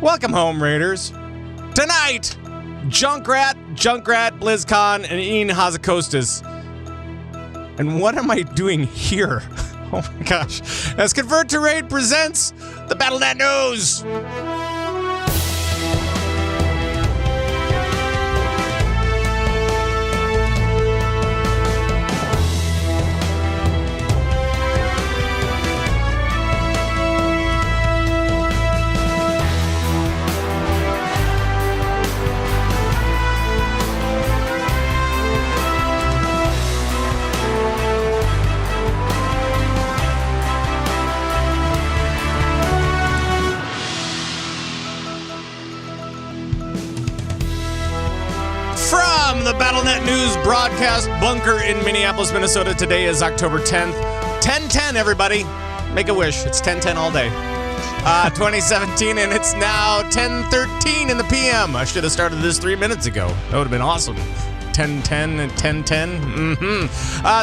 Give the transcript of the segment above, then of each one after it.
Welcome home, Raiders. Tonight, Junkrat, BlizzCon, and Ian Hazzikostas. And what am I doing here? Oh my gosh. As Convert to Raid presents the Battlenet News. From the Battlenet News broadcast bunker in Minneapolis, Minnesota, today is October 10th. 10-10, everybody. Make a wish. It's 10-10 all day. 2017, and it's now 10:13 in the PM. I should have started this 3 minutes ago. That would have been awesome. 10-10 and 10-10.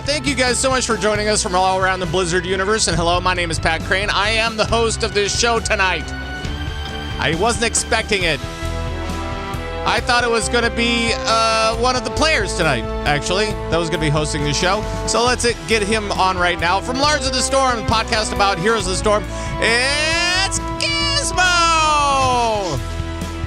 Thank you guys so much for joining us from all around the Blizzard universe. And hello, my name is Pat Crane. I am the host of this show tonight. I wasn't expecting it. I thought it was going to be one of the players tonight, actually, that was going to be hosting the show. So let's get him on right now. From Lords of the Storm, a podcast about Heroes of the Storm, it's Gizmo!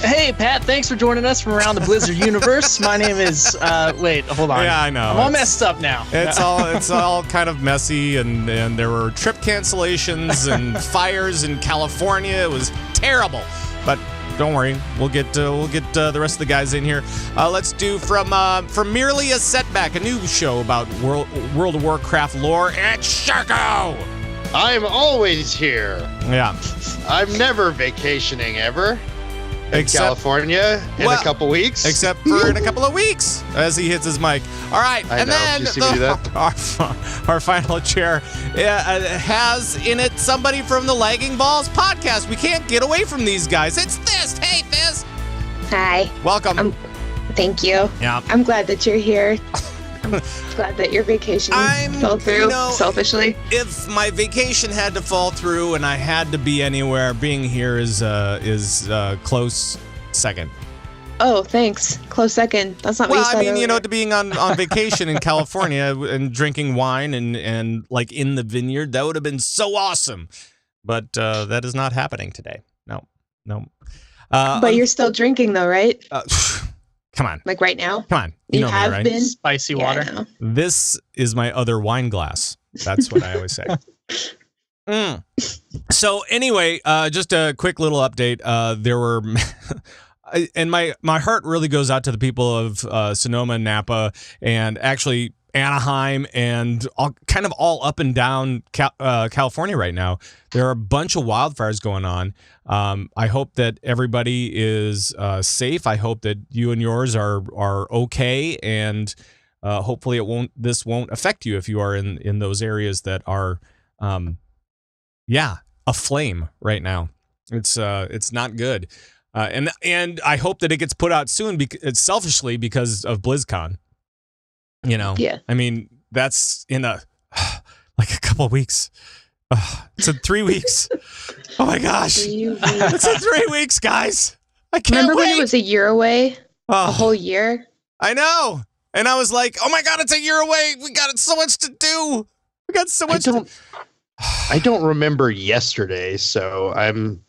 Hey, Pat, thanks for joining us from around the Blizzard universe. My name is, wait, hold on. Yeah, I know. I'm all messed up now. It's all kind of messy, and there were trip cancellations and fires in California. It was terrible, but don't worry, we'll get the rest of the guys in here. Let's do from Merely a Setback, a new show about World of Warcraft lore. It's Sharku. I'm always here. Yeah, I'm never vacationing ever. In California in a couple weeks. Except for in a couple of weeks, as he hits his mic. All right, and then our final chair has in it somebody from the Lagging Balls podcast. We can't get away from these guys. It's Thyst. Hey, Thyst. Hi. Welcome. Thank you. Yeah. I'm glad that you're here. I'm glad that your vacation fell through, selfishly. If my vacation had to fall through and I had to be anywhere, being here is close second. Oh, thanks. Close second. That's not what you said earlier. To being on vacation in California and drinking wine and like in the vineyard, that would have been so awesome. But that is not happening today. No. But you're still drinking though, right? Come on. Like right now? Come on. You know have me, right? been? Spicy water. This is my other wine glass. That's what I always say. So anyway, just a quick little update. There were, and my heart really goes out to the people of Sonoma, Napa, and actually Anaheim, and all up and down California right now. There are a bunch of wildfires going on. I hope that everybody is safe. I hope that you and yours are okay, and hopefully this won't affect you if you are in those areas that are aflame right now. It's not good. And I hope that it gets put out soon selfishly because of BlizzCon. Yeah. I mean, that's in a couple of weeks. It's in 3 weeks. Oh my gosh. It's in 3 weeks, guys. I can't Remember wait. when it was a year away? A whole year? I know. And I was like, oh my God, it's a year away. We got so much to do. We got so much I don't remember yesterday, so I'm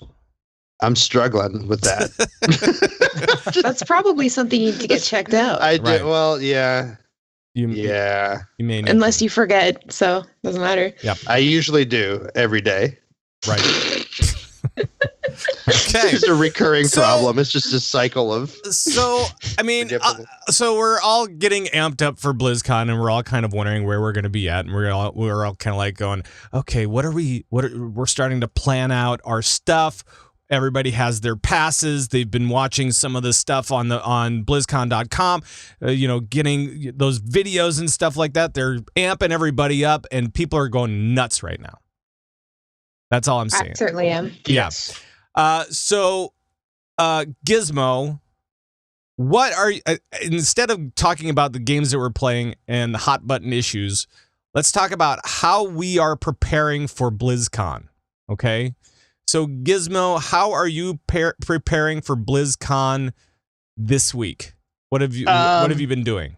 struggling with that. That's probably something you need to get checked out. I did. Right. Well, yeah. You may need Unless you forget, so doesn't matter. Yep. I usually do every day. Right. Okay. It's just a recurring problem. It's just a cycle of. So, I mean, so we're all getting amped up for BlizzCon, and we're all kind of wondering where we're going to be at, and we're all kind of like going, okay, we're starting to plan out our stuff. Everybody has their passes. They've been watching some of the stuff on BlizzCon.com, getting those videos and stuff like that. They're amping everybody up, and people are going nuts right now. That's all I'm saying. I certainly am. Yeah. So, Gizmo, what are you, instead of talking about the games that we're playing and the hot button issues, let's talk about how we are preparing for BlizzCon. Okay. So Gizmo, how are you preparing for BlizzCon this week? What have you been doing?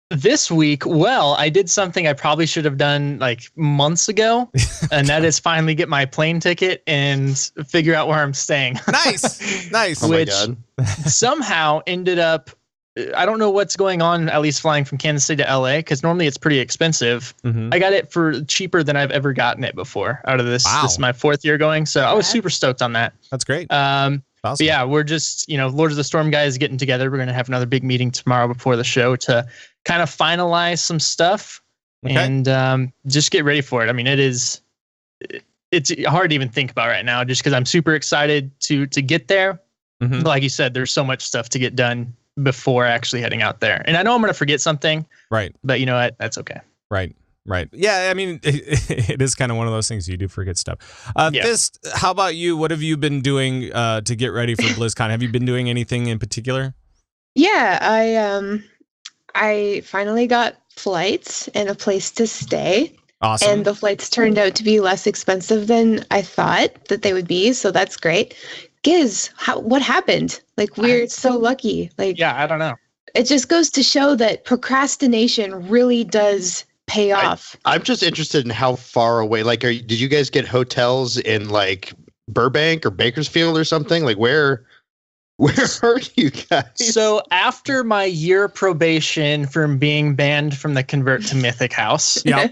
This week, well, I did something I probably should have done like months ago, and that is finally get my plane ticket and figure out where I'm staying. Nice. Oh my Which God. somehow ended up, I don't know what's going on, at least flying from Kansas City to LA, because normally it's pretty expensive. I got it for cheaper than I've ever gotten it before out of this. Wow. This is my 4th year going, so I was super stoked on that. That's great. But Awesome. yeah, we're just, Lords of the Storm guys getting together. We're going to have another big meeting tomorrow before the show to kind of finalize some stuff and just get ready for it. I mean, it's hard to even think about right now just because I'm super excited to get there. But like you said, there's so much stuff to get done before actually heading out there. And I know I'm going to forget something. Right. But you know what? That's okay. Right. Yeah, I mean, it is kind of one of those things you do forget stuff. Thyst, how about you? What have you been doing to get ready for BlizzCon? Have you been doing anything in particular? Yeah, I finally got flights and a place to stay. Awesome. And the flights turned out to be less expensive than I thought that they would be, so that's great. Giz, what happened? Like, we're so lucky. Like, yeah, I don't know. It just goes to show that procrastination really does pay off. I'm just interested in how far away. Like, did you guys get hotels in like Burbank or Bakersfield or something? Like, where are you guys? So after my year probation from being banned from the Convert to Mythic house, they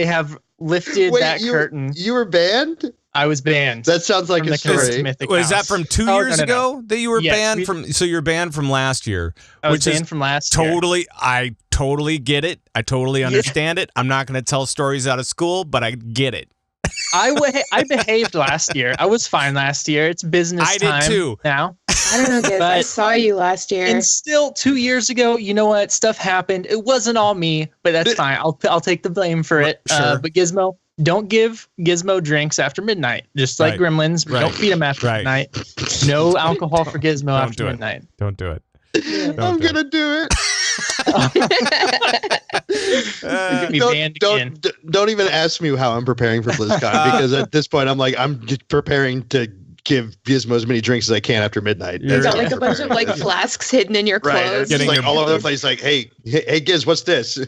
have lifted that curtain. You were banned? I was banned. That sounds like a story. Was that from 2 years ago that you were banned from? So you're banned from last year. I was banned from last year. I totally get it. I totally understand it. I'm not going to tell stories out of school, but I get it. I behaved last year. I was fine last year. It's business time. I did too. Now. I don't know, Giz. I saw you last year. And still 2 years ago, you know what? Stuff happened. It wasn't all me, but that's fine. I'll take the blame for it. Sure. But Gizmo, don't give Gizmo drinks after midnight. Just like Gremlins. Don't feed him after midnight. No alcohol for Gizmo after midnight. Don't do it. I'm going to do it. Don't even ask me how I'm preparing for BlizzCon because at this point I'm just preparing to give Gizmo as many drinks as I can after midnight. You got like a bunch of like flasks hidden in your clothes. Right, it's just like all over the place. Like, hey, Giz, what's this?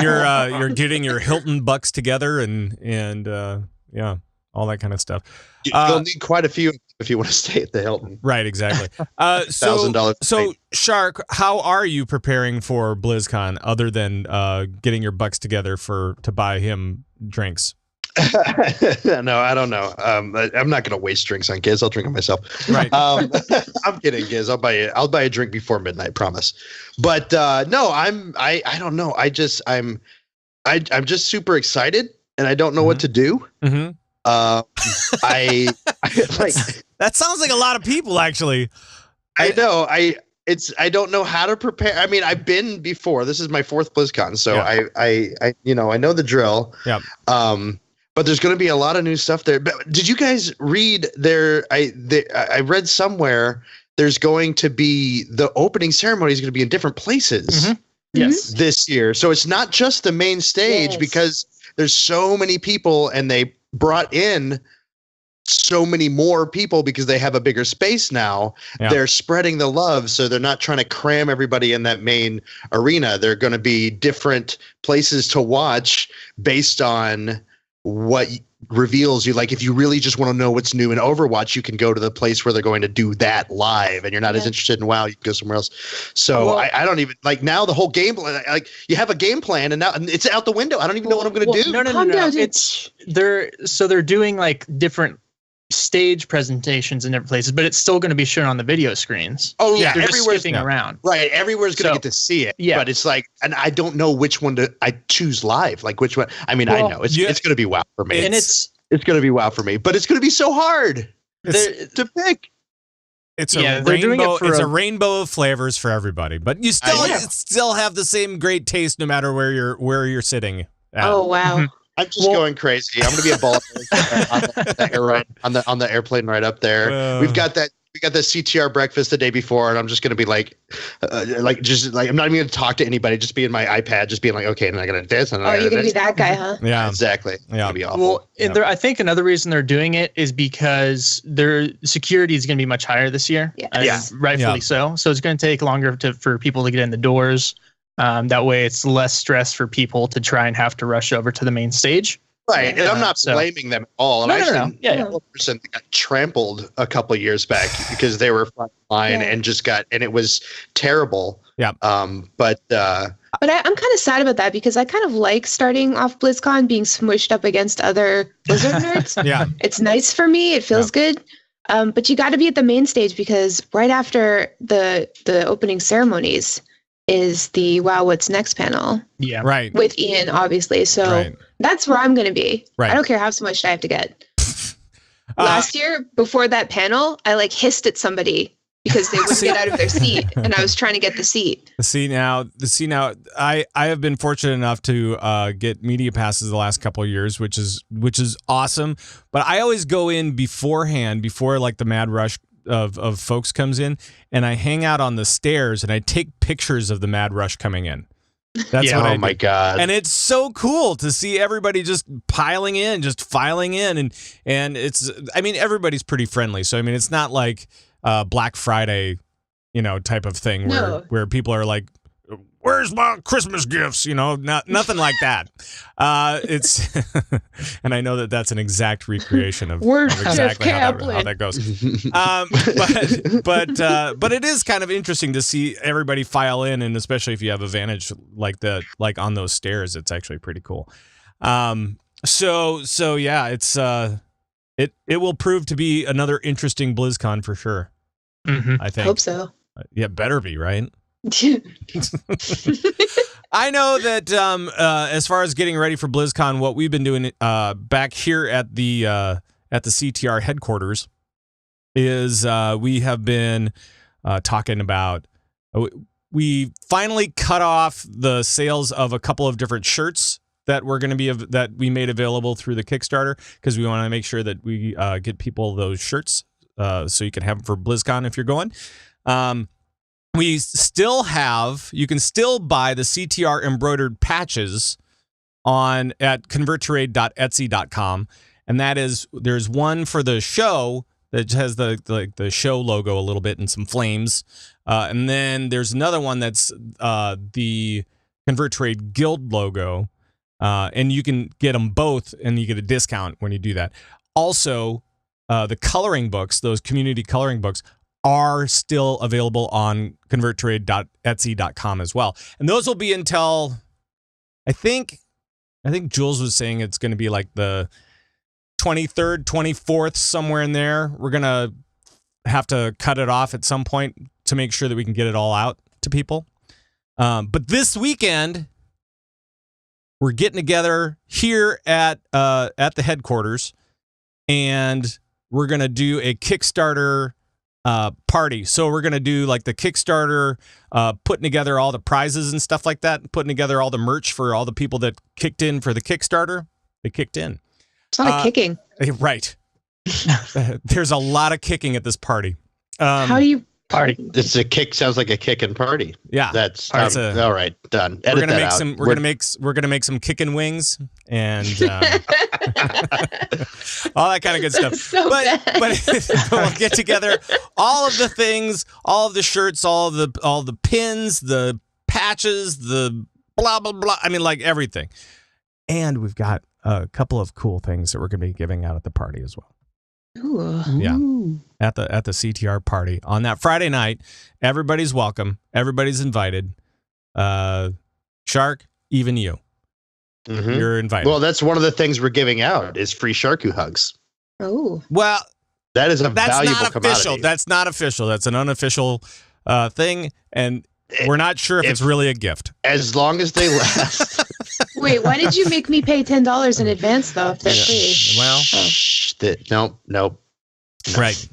You're getting your Hilton bucks together and all that kind of stuff. You'll need quite a few if you want to stay at the Hilton. Right, exactly. $1,000. So Shark, how are you preparing for BlizzCon other than getting your bucks together to buy him drinks? No, I don't know. I'm not going to waste drinks on Giz. I'll drink them myself. Right. I'm kidding, Giz. I'll buy a drink before midnight. Promise. But no, I don't know. I'm just super excited, and I don't know what to do. I like. That sounds like a lot of people, actually. I know. I don't know how to prepare. I mean, I've been before. This is my 4th BlizzCon, so I know the drill. Yeah. But there's going to be a lot of new stuff there. But did you guys read there? I read somewhere there's going to be the opening ceremony is going to be in different places. Yes. This year, so it's not just the main stage because there's so many people, and they brought in so many more people because they have a bigger space now. They're spreading the love, so they're not trying to cram everybody in that main arena. They're going to be different places to watch based on what reveals you. Like, if you really just want to know what's new in Overwatch, you can go to the place where they're going to do that live, and you're not as interested in WoW, you can go somewhere else. So I don't even like now the whole game plan. Like, you have a game plan, and now it's out the window. I don't even know what I'm going to do. No. They're doing like different stage presentations in different places, but it's still going to be shown on the video screens. Oh yeah, they're just skipping around. Right, everywhere's going to get to see it. Yeah, but it's like, and I don't know which one I choose live. Like, which one? I mean, I know it's going to be WoW for me, and it's going to be WoW for me, but it's going to be so hard to pick. It's a rainbow. It's a rainbow of flavors for everybody, but you still have the same great taste no matter where you're sitting. Oh wow. I'm just going crazy. I'm going to be a ball on the airplane right up there. We've got that we got the CTR breakfast the day before, and I'm just gonna be like I'm not even gonna talk to anybody. Just be in my iPad, just being like, okay, and I'm gonna this. And you're gonna be that guy, huh? Yeah, exactly. Yeah, it'll be awful. Well, I think another reason they're doing it is because their security is going to be much higher this year. Yeah. Rightfully so. So it's going to take longer for people to get in the doors. That way, it's less stress for people to try and have to rush over to the main stage. Right, and I'm not blaming them at all. And No. Yeah. One person got trampled a couple of years back because they were front line and it was terrible. Yeah. But I'm kind of sad about that because I kind of like starting off BlizzCon being smushed up against other Blizzard nerds. Yeah. It's nice for me. It feels good. But you got to be at the main stage because right after the opening ceremonies is the Wow What's Next panel. Yeah. Right. With Ian, obviously. So that's where I'm going to be. Right. I don't care how much I have to get. Last year, before that panel, I hissed at somebody because they wouldn't get out of their seat, and I was trying to get the seat. See now, I have been fortunate enough to get media passes the last couple of years, which is awesome. But I always go in beforehand, before the mad rush of folks comes in, and I hang out on the stairs and I take pictures of the mad rush coming in. That's what I do. Oh my God. And it's so cool to see everybody just piling in, just filing in, and it's, I mean, everybody's pretty friendly. So I mean, it's not like Black Friday, type of thing where people are like, where's my Christmas gifts? Nothing like that. It's, and I know that's an exact recreation of exactly how that goes. But it is kind of interesting to see everybody file in, and especially if you have a vantage like on those stairs, it's actually pretty cool. So yeah, it's it will prove to be another interesting BlizzCon for sure. Mm-hmm. I think. Hope so. Yeah, better be, right? I know that as far as getting ready for BlizzCon, what we've been doing back here at the CTR headquarters is we have been talking about. We finally cut off the sales of a couple of different shirts that we're going to be that we made available through the Kickstarter, because we want to make sure that we get people those shirts so you can have them for BlizzCon if you're going. We still have, you can still buy the CTR embroidered patches at converttrade.etsy.com. And that is, there's one for the show that has the show logo a little bit and some flames. And then there's another one that's the ConvertTrade Guild logo. And you can get them both and you get a discount when you do that. Also, the coloring books, those community coloring books, are still available on converttrade.etsy.com as well. And those will be until, I think Jules was saying it's going to be like the 23rd, 24th, somewhere in there. We're going to have to cut it off at some point to make sure that we can get it all out to people. But this weekend, we're getting together here at the headquarters, and we're going to do a Kickstarter party. So we're going to do like the Kickstarter, putting together all the prizes and stuff like that, putting together all the merch for all the people that kicked in for the Kickstarter. They kicked in. It's not kicking. Right. There's a lot of kicking at this party. How do you party? It's a kick. Sounds like a kick and party. Yeah. That's all right. Done. We're gonna make some kicking wings and all that kind of good stuff. But we'll get together all of the things, all of the shirts, all the pins, the patches, the blah blah blah. I mean, like everything. And we've got a couple of cool things that we're going to be giving out at the party as well. Ooh. Yeah. At the CTR party on that Friday night. Everybody's welcome. Everybody's invited. Shark, even you. Mm-hmm. You're invited. Well, that's one of the things we're giving out is free Sharku hugs. Oh. Well, that's not commodity. Official. That's not official. That's an unofficial thing, and we're not sure if it's really a gift. As long as they last. Wait, why did you make me pay $10 in advance though if they're free? Well, nope. Right.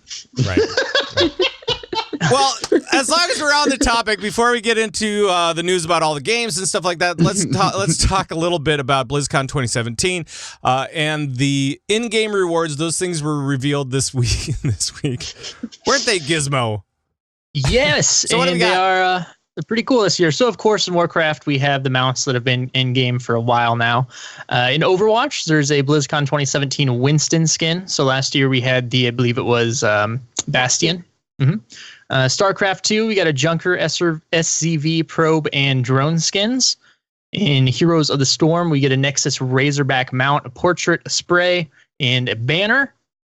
Well, as long as we're on the topic, before we get into the news about all the games and stuff like that, let's talk a little bit about BlizzCon 2017 and the in-game rewards. Those things were revealed this week. Weren't they, Gizmo? Yes, so what do we got? They're pretty cool this year. So, of course, in Warcraft, we have the mounts that have been in-game for a while now. In Overwatch, there's a BlizzCon 2017 Winston skin. So last year we had I believe it was Bastion. StarCraft 2, we got a Junker SCV probe and drone skins. In Heroes of the Storm, we get a Nexus Razorback mount, a portrait, a spray, and a banner,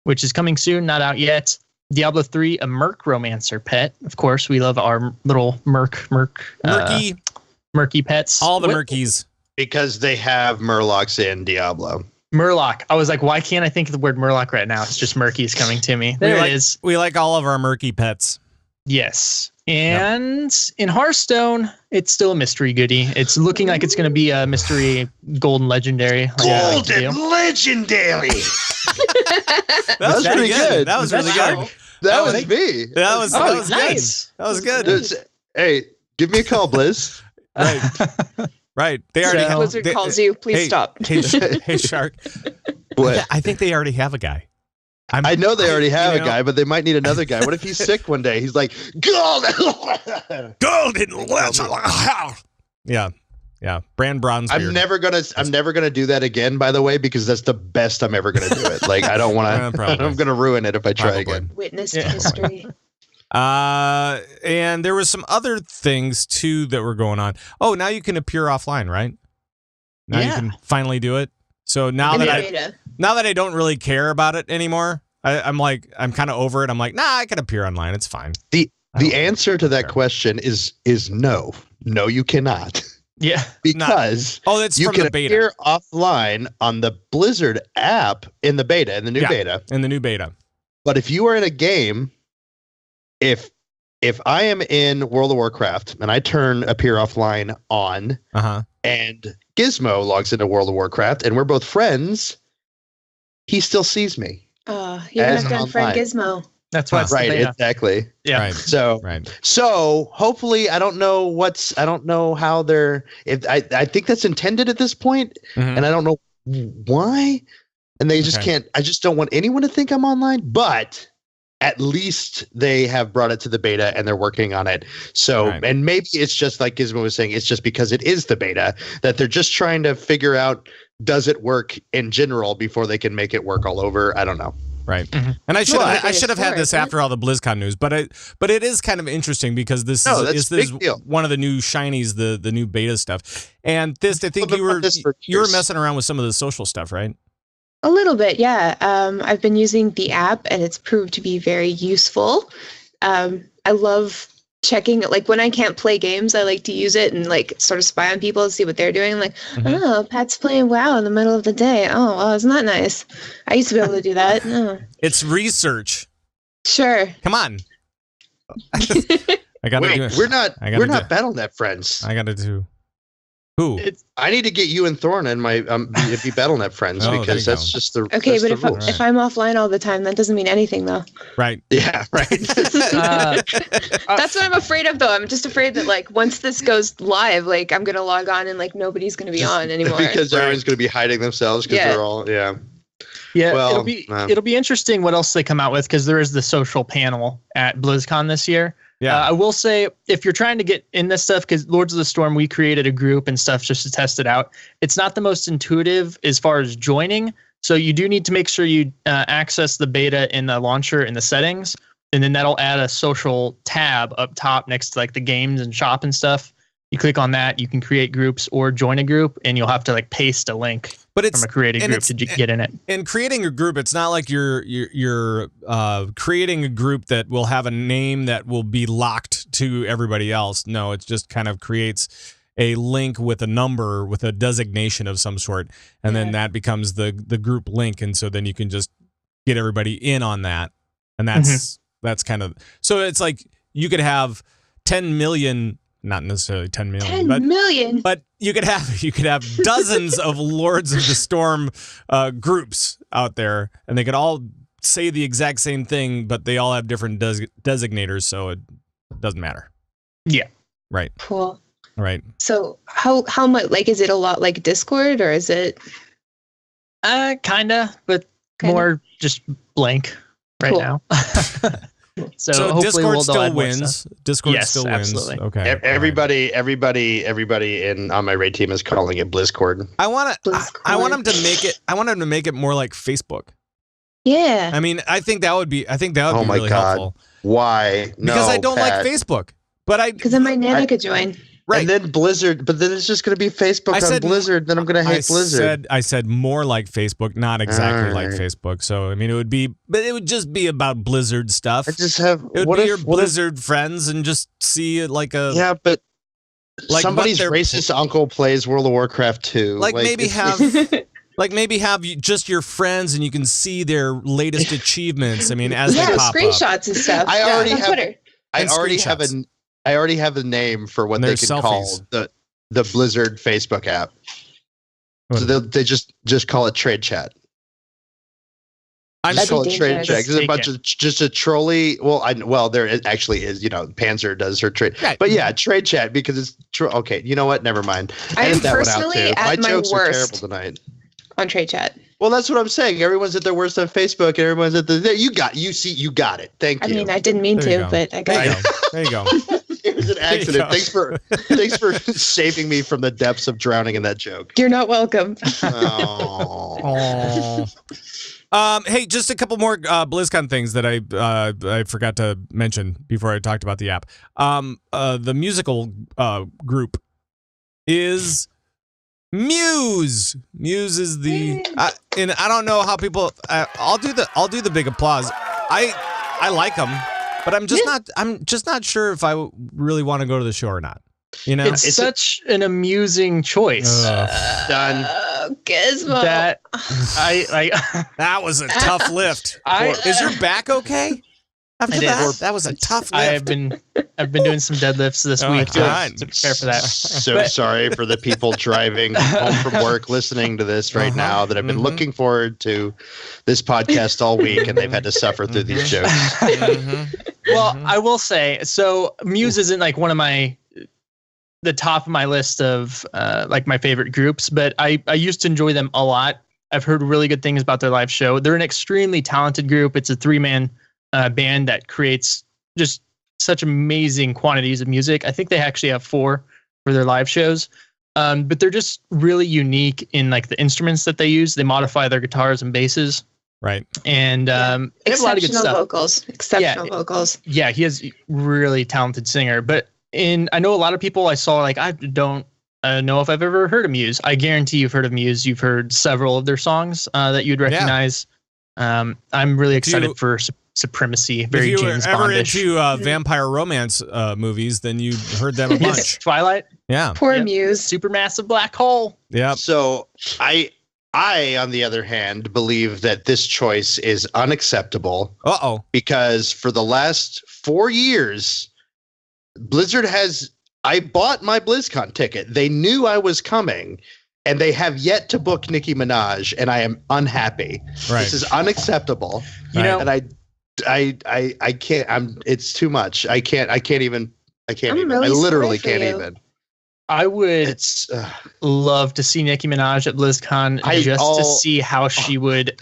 which is coming soon, not out yet. Diablo 3, a Merc Romancer pet. Of course, we love our little murky pets. All the Murkies. Because they have Murlocs in Diablo. Murloc. I was like, why can't I think of the word Murloc right now? It's just Murky is coming to me. There it is. We like all of our Murky pets. Yes. And in Hearthstone, it's still a mystery goodie. It's looking like it's going to be a mystery golden legendary. Golden legendary. That was pretty good. That was really good. That was me. That was nice. Good. That was good. Hey, give me a call, Blizz. Right. They already Blizzard calls you. Please stop. Hey, Shark. What? I think they already have a guy. I know they already have a guy, but they might need another guy. What if he's sick one day? He's like, golden legend. Yeah. Brand Bronze. I'm never gonna do that again, by the way, because that's the best I'm ever gonna do it. Like, I don't want to. I'm gonna ruin it if I try again. Witnessed history. And there was some other things too that were going on. Oh, now you can appear offline, right? Now you can finally do it. So now that I don't really care about it anymore, I'm kind of over it. I'm like, nah, I can appear online. It's fine. The answer to that question is no. No, you cannot. Yeah. Because that's you from can the beta. appear offline on the Blizzard app in the new beta. In the new beta. But if you are in a game, if I am in World of Warcraft and I turn appear offline on, and Gizmo logs into World of Warcraft and we're both friends, he still sees me. You're gonna have to unfriend Gizmo. That's why it's right. the beta. Exactly. Yeah. Right. So hopefully, I don't know how they're. I think that's intended at this point, and I don't know why. And they just can't. I just don't want anyone to think I'm online. But at least they have brought it to the beta and they're working on it. So, and maybe it's just like Gizmo was saying, it's just because it is the beta that they're just trying to figure out, does it work in general before they can make it work all over? I don't know. Right. And I should have had this after all the BlizzCon news, but it is kind of interesting because this is one of the new shinies, the new beta stuff. And Thyst, I think you were messing around with some of the social stuff, right? A little bit, yeah. I've been using the app and it's proved to be very useful. I love checking, like when I can't play games, I like to use it and like sort of spy on people and see what they're doing. Like, oh, Pat's playing WoW in the middle of the day. Oh, well, isn't that nice? I used to be able to do that. Oh. It's research. Sure. Come on. I gotta do it. We're not Battlenet friends. I gotta do. Who? I need to get you and Thorn and my be Battlenet friends because that's just the okay. But if I'm offline all the time, that doesn't mean anything, though. Right. Yeah. Right. That's what I'm afraid of, though. I'm just afraid that like once this goes live, like I'm gonna log on and like nobody's gonna be on anymore because everyone's gonna be hiding themselves because they're all Yeah. Well, it'll be interesting what else they come out with because there is the social panel at BlizzCon this year. Yeah, I will say if you're trying to get in this stuff, because Lords of the Storm, we created a group and stuff just to test it out. It's not the most intuitive as far as joining. So you do need to make sure you access the beta in the launcher in the settings. And then that'll add a social tab up top next to like the games and shop and stuff. You click on that, you can create groups or join a group, and you'll have to like paste a link from a created group to get in it. And creating a group, it's not like you're creating a group that will have a name that will be locked to everybody else. No, it just kind of creates a link with a number with a designation of some sort, and then that becomes the group link, and so then you can just get everybody in on that, and that's kind of so it's like you could have 10 million. Not necessarily 10 million. 10 million. But you could have dozens of Lords of the Storm groups out there, and they could all say the exact same thing, but they all have different designators. So doesn't matter. Yeah. Right. Cool. Right. So how much, like, is it a lot like Discord, or is it? Kinda, but Kinda? more just blank right Cool. now. So Discord hopefully they'll still add more wins. stuff. Discord Yes, still wins. absolutely. Okay. Everybody on my raid team is calling it BlizzCord. I want BlizzCon. them to make it. I want them to make it more like Facebook. Yeah. I mean, I think that would be. Oh be my really God. helpful. Why? No, Because I don't Pat. like Facebook. But Because then my Nana could join. Right. And then Blizzard, but then it's just going to be Facebook on Blizzard. Then I'm going to hate Blizzard. I said more like Facebook, not exactly like Alright. Facebook. So I mean, it would just be about Blizzard stuff. I just have. It would What be if your what if- Blizzard friends and just see it like a Yeah, but Like, somebody's what they're- racist uncle plays World of Warcraft 2. maybe it's- have just your friends and you can see their latest achievements. I mean, as they Yeah, pop up. screenshots and stuff. I already on have- Twitter. And I already have a name for what Their they can call selfies. the Blizzard Facebook app. What? So they just call it Trade Chat. I'm Just That'd call be it Trade dangerous. Chat. 'Cause it's a bunch of just a trolley. Well, there it actually is. Panzer does her trade, Right. but yeah, Trade Chat because it's okay. You know what? Never mind. I am Edit that one out, personally too. at my jokes are worst. terrible tonight. On Trade Chat. Well, that's what I'm saying. Everyone's at their worst on Facebook, and everyone's at the. You got it. Thank I you. mean, I didn't mean There you to, go. but I There you guess. go. There you go. It was an There you accident. go. Thanks for saving me from the depths of drowning in that joke. You're not welcome. Oh. Hey, just a couple more BlizzCon things that I forgot to mention before I talked about the app. The musical group is Muse. Muse is the and I don't know how people. I'll do the big applause. I like them, but I'm just not sure if I really want to go to the show or not. You know, It's such an amusing choice. Done. Gizmo. That I that was a tough lift. Is your back okay? After I did. that was a tough lift. I've been doing some deadlifts this Oh, week God. to prepare for that. So But- sorry for the people driving home from work listening to this right now that have been looking forward to this podcast all week and they've had to suffer through these jokes. Well, I will say, so Muse isn't like one of the top of my list of like my favorite groups, but I used to enjoy them a lot. I've heard really good things about their live show. They're an extremely talented group. It's a 3-man band that creates just such amazing quantities of music. I think they actually have 4 for their live shows. But they're just really unique in like the instruments that they use. They modify their guitars and basses. Right. And they have a lot of good Exceptional stuff. vocals. Exceptional vocals. Yeah, he has really talented singer. But I know a lot of people I saw, like, I don't know if I've ever heard of Muse. I guarantee you've heard of Muse. You've heard several of their songs that you'd recognize. I'm really excited for Supremacy. Very if you James were ever Bondish. into vampire romance movies, then you heard them a Yes, bunch. Twilight. Yeah. Poor Yep. Muse. Supermassive black hole. Yeah. So I, on the other hand, believe that this choice is unacceptable Uh-oh. because for the last 4 years, Blizzard I bought my BlizzCon ticket. They knew I was coming, and they have yet to book Nicki Minaj, and I am unhappy. Right. This is unacceptable. You know, And I can't. It's too much. I can't even. I really literally sorry for can't you. even. I would It's love to see Nicki Minaj at BlizzCon to see how she would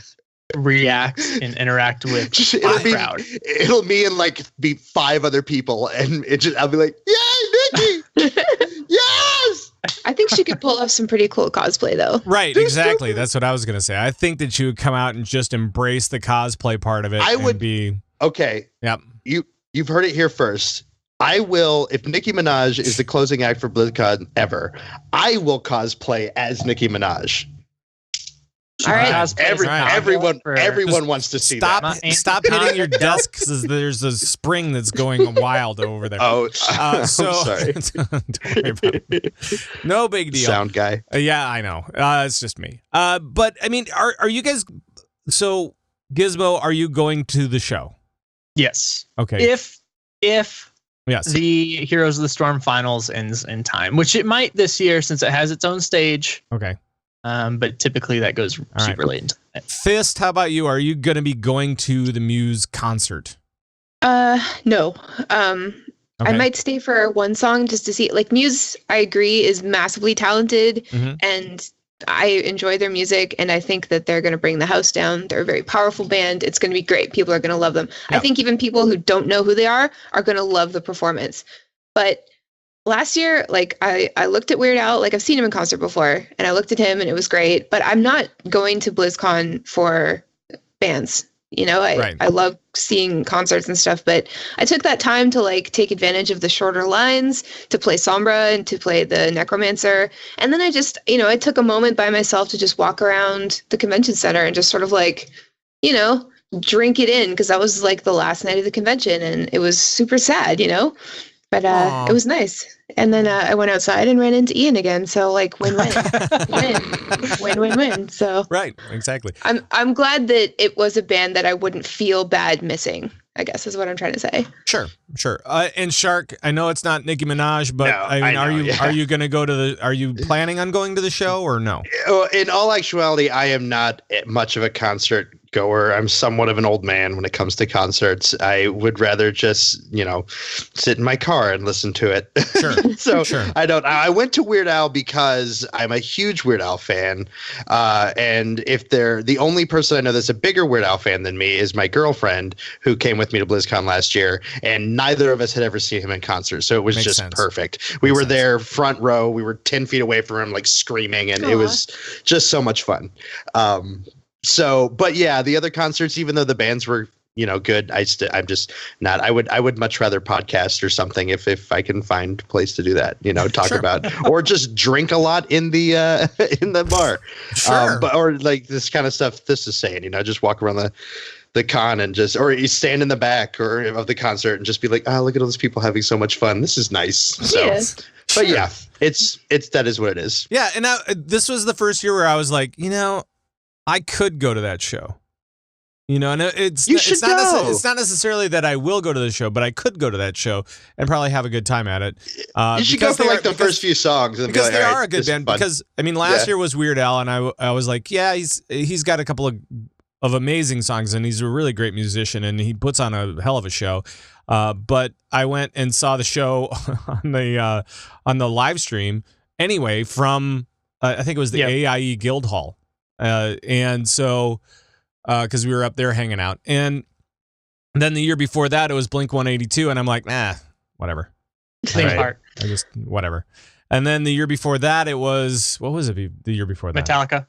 react and interact with the crowd. It'll me and be 5 other people, and I'll be like, "Yay, Nikki! Yes!" I think she could pull off some pretty cool cosplay, though. Right, exactly. That's what I was going to say. I think that you would come out and just embrace the cosplay part of it. I would and be. Okay. Yep. You've heard it here first. I will, if Nicki Minaj is the closing act for BlizzCon ever, I will cosplay as Nicki Minaj. All right. Everyone wants to see that. Stop hitting your desk because there's a spring that's going wild over there. Oh, so I'm sorry. don't worry about it. No big deal. Sound guy. Yeah, I know. It's just me. But I mean, are you guys? So Gizmo, are you going to the show? Yes. Okay. If yes, the Heroes of the Storm finals ends in time, which it might this year since it has its own stage. Okay. But typically that goes super late into it. Thyst, how about you? Are you going to be going to the Muse concert? No. I might stay for one song just to see. Like Muse, I agree, is massively talented, and I enjoy their music, and I think that they're going to bring the house down. They're a very powerful band. It's going to be great. People are going to love them. Yeah. I think even people who don't know who they are going to love the performance. But last year, like I looked at Weird Al, like I've seen him in concert before, and I looked at him and it was great, but I'm not going to BlizzCon for bands. You know, I love seeing concerts and stuff, but I took that time to like take advantage of the shorter lines, to play Sombra and to play the Necromancer. And then I just, you know, I took a moment by myself to just walk around the convention center and just sort of like, you know, drink it in, because that was like the last night of the convention and it was super sad, you know, but it was nice. And then I went outside and ran into Ian again. So like win-win, win-win-win. So right, exactly. I'm glad that it was a band that I wouldn't feel bad missing, I guess is what I'm trying to say. Sure. And Shark, I know it's not Nicki Minaj, but no, are you going to go to are you planning on going to the show or no? In all actuality, I am not much of a concert goer. I'm somewhat of an old man when it comes to concerts. I would rather just, you know, sit in my car and listen to it. Sure. Sure. I went to Weird Al because I'm a huge Weird Al fan. And if the only person I know that's a bigger Weird Al fan than me is my girlfriend, who came with me to BlizzCon last year, and neither of us had ever seen him in concert. So it was just perfect. We were there front row. We were 10 feet away from him, like screaming, and it was just so much fun. But yeah, the other concerts, even though the bands were, you know, good, I'm just not. I would much rather podcast or something if I can find a place to do that. You know, talk about or just drink a lot in the bar, or like this kind of stuff. This is saying, you know, just walk around the con and or you stand in the back of the concert and just be like, oh, look at all these people having so much fun. This is nice. So, but yeah, it's that is what it is. Yeah, and this was the first year where I was like, you know, I could go to that show. You know, and it's not necessarily that I will go to the show, but I could go to that show and probably have a good time at it. You should go for like the first few songs, and because be like, they are a good band. Because I mean, last year was Weird Al, and I was like, yeah, he's got a couple of amazing songs, and he's a really great musician, and he puts on a hell of a show. But I went and saw the show on the live stream anyway from I think it was the AIE Guild Hall, and so. Because we were up there hanging out. And then the year before that, it was Blink-182, and I'm like, whatever. Whatever. And then the year before that, it was, what was it the year before that? Metallica.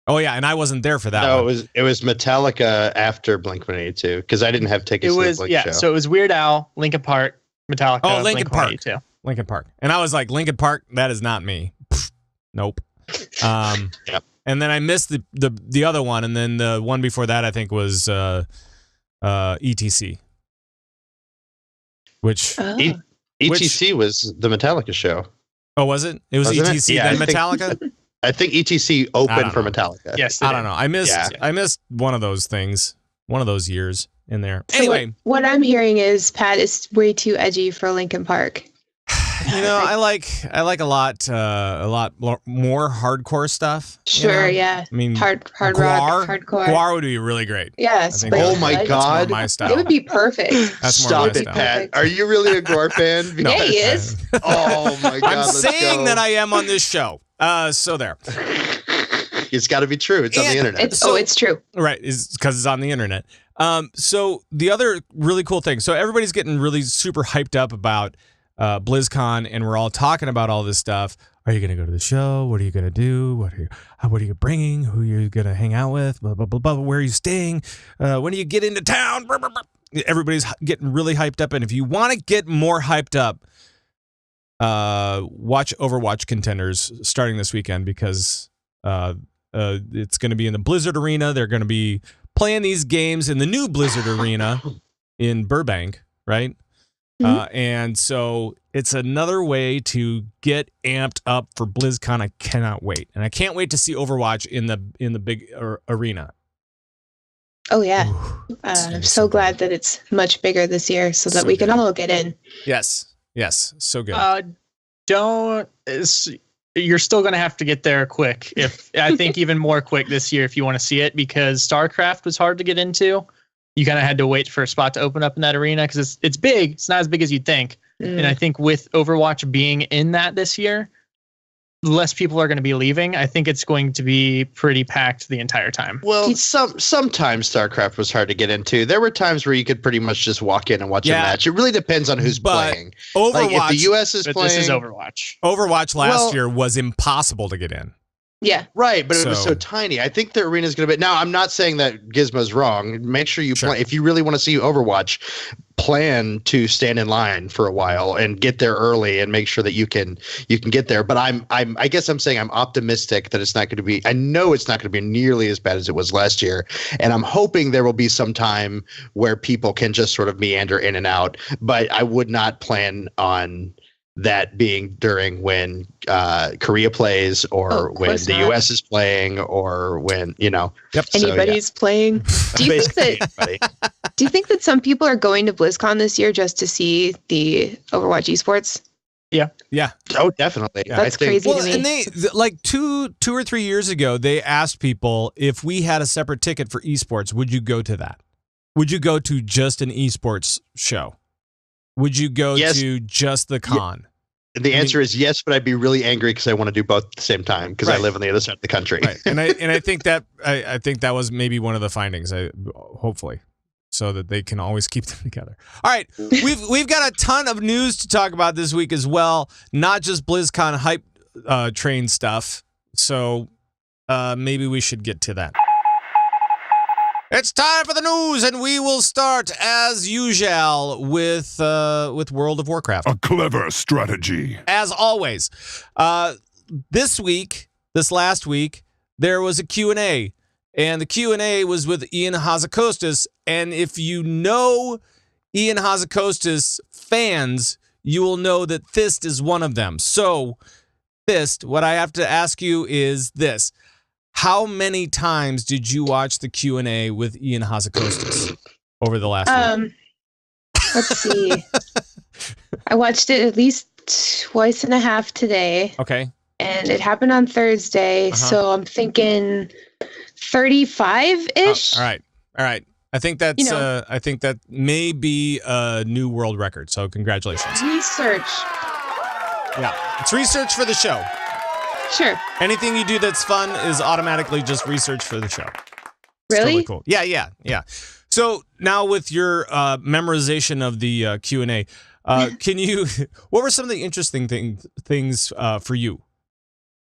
Oh, yeah, and I wasn't there for that one. No, it was Metallica after Blink-182, because I didn't have tickets to the Blink show. So it was Weird Al, Linkin Park, Metallica, oh, Linkin Park. Linkin Park. And I was like, Linkin Park, that is not me. Nope. Yep. And then I missed the other one, and then the one before that I think was ETC, which ETC was the Metallica show. Oh, was it? It was ETC then Metallica. I think ETC opened for Metallica. Yes, I don't know. I missed one of those things, one of those years in there. So anyway, what I'm hearing is Pat is way too edgy for Linkin Park. You know, I like a lot more hardcore stuff. Sure, you know? yeah. I mean, hard rock, hardcore. Guar would be really great. Yes. Oh my God, that's more my style. It would be perfect. That's Stop it, Pat. Are you really a Guar fan? Yeah, he is. Oh my God. I'm saying that I am on this show. So there. It's got to be true. It's on the internet. It's true. Right, is because it's on the internet. So the other really cool thing. So everybody's getting really super hyped up about BlizzCon, and we're all talking about all this stuff. Are you going to go to the show? What are you going to do? What are you bringing? Who are you going to hang out with? Blah, blah, blah, blah. Where are you staying? When do you get into town? Blah, blah, blah. Everybody's getting really hyped up, and if you want to get more hyped up, watch Overwatch Contenders starting this weekend, because it's going to be in the Blizzard Arena. They're going to be playing these games in the new Blizzard Arena in Burbank, right? And so it's another way to get amped up for BlizzCon. I cannot wait, and I can't wait to see Overwatch in the big arena. Oh yeah, I'm so glad that it's much bigger this year, so that we can all get in. Yes, so good. You're still going to have to get there quick. I think even more quick this year if you want to see it, because StarCraft was hard to get into. You kind of had to wait for a spot to open up in that arena because it's big. It's not as big as you'd think, And I think with Overwatch being in that this year, less people are going to be leaving. I think it's going to be pretty packed the entire time. Well, sometimes StarCraft was hard to get into. There were times where you could pretty much just walk in and watch a match. It really depends on who's playing. Overwatch, like if the US is playing, this is Overwatch. Overwatch last year was impossible to get in. Yeah. Right, but it was so tiny. I think the arena is going to be. Now, I'm not saying that Gizmo's wrong. Make sure you play. If you really want to see Overwatch, plan to stand in line for a while and get there early and make sure that you can get there. But I guess I'm saying I'm optimistic that it's not going to be. I know it's not going to be nearly as bad as it was last year, and I'm hoping there will be some time where people can just sort of meander in and out. But I would not plan on that being during when Korea plays or when the US is playing or when, anybody's playing. Do you think that some people are going to BlizzCon this year just to see the Overwatch eSports? Yeah. Oh, definitely. Yeah, that's crazy to me. And they like two or 3 years ago, they asked people if we had a separate ticket for eSports, would you go to that? Would you go to just an eSports show? Would you go to just the con? The answer is yes, but I'd be really angry because I want to do both at the same time because I live on the other side of the country. Right. And I think that I think that was maybe one of the findings. Hopefully, so that they can always keep them together. All right, we've got a ton of news to talk about this week as well, not just BlizzCon hype train stuff. So maybe we should get to that. It's time for the news, and we will start, as usual, with World of Warcraft. A clever strategy. As always. This last week, there was a Q&A, and the Q&A was with Ian Hazzikostas, and if you know Ian Hazzikostas fans, you will know that Thyst is one of them. So, Thyst, what I have to ask you is this. How many times did you watch the Q&A with Ian Hazzikostas over the last week? Let's see. I watched it at least twice and a half today. Okay. And it happened on Thursday, so I'm thinking 35-ish. All right. I think that's I think that may be a new world record. So congratulations. Research. Yeah. It's research for the show. Sure. Anything you do that's fun is automatically just research for the show. It's really? Totally cool. Yeah. So now with your memorization of the Q&A, what were some of the interesting things for you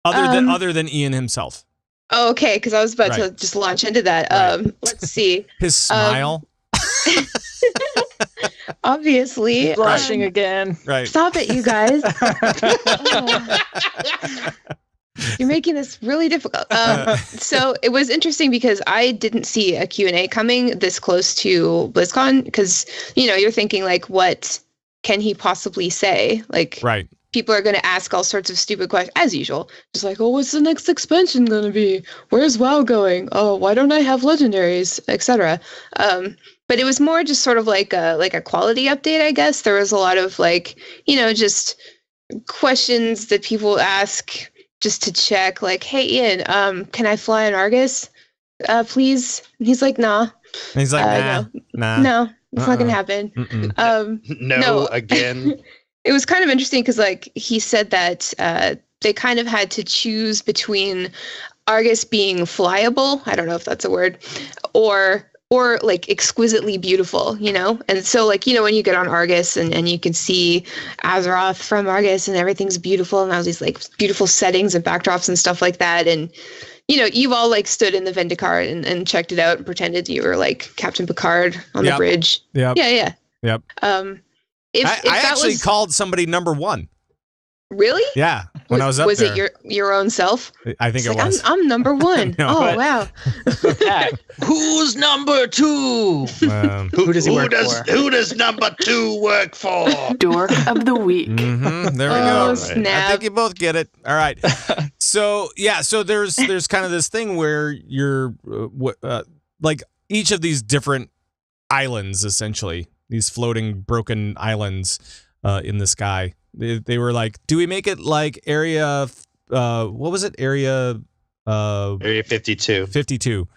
other than Ian himself? Oh, okay, because I was about to just launch into that. Right. Let's see. His smile. Obviously. Blushing again. Right. Stop it, you guys. You're making this really difficult. So it was interesting because I didn't see a Q&A coming this close to BlizzCon because, you're thinking like, what can he possibly say? Like, right. People are going to ask all sorts of stupid questions, as usual. Just like, oh, what's the next expansion going to be? Where's WoW going? Oh, why don't I have Legendaries, etc. But it was more just sort of like a quality update, I guess. There was a lot of just questions that people ask just to check, like, hey, Ian, can I fly an Argus, please? And he's like, nah. And he's like, nah. No, it's not going to happen. No, again. It was kind of interesting because, he said that they kind of had to choose between Argus being flyable, I don't know if that's a word, or exquisitely beautiful, And so when you get on Argus and you can see Azeroth from Argus and everything's beautiful and all these beautiful settings and backdrops and stuff like that. And, you've all stood in the Vendikar and checked it out and pretended you were Captain Picard on the bridge. Yep. Yeah. Yep. If I actually called somebody number one. Really? Yeah. When I was up was there. it your own self? I think it was. I'm number one. Wow. Who's number two? Who does he work for? Who does number two work for? Dork of the week. Mm-hmm. There we go. go. Snap. I think you both get it. All right. So there's kind of this thing where you're each of these different islands, essentially, these floating broken islands in the sky. They were like, do we make it like area, what was it? Area 52. 52.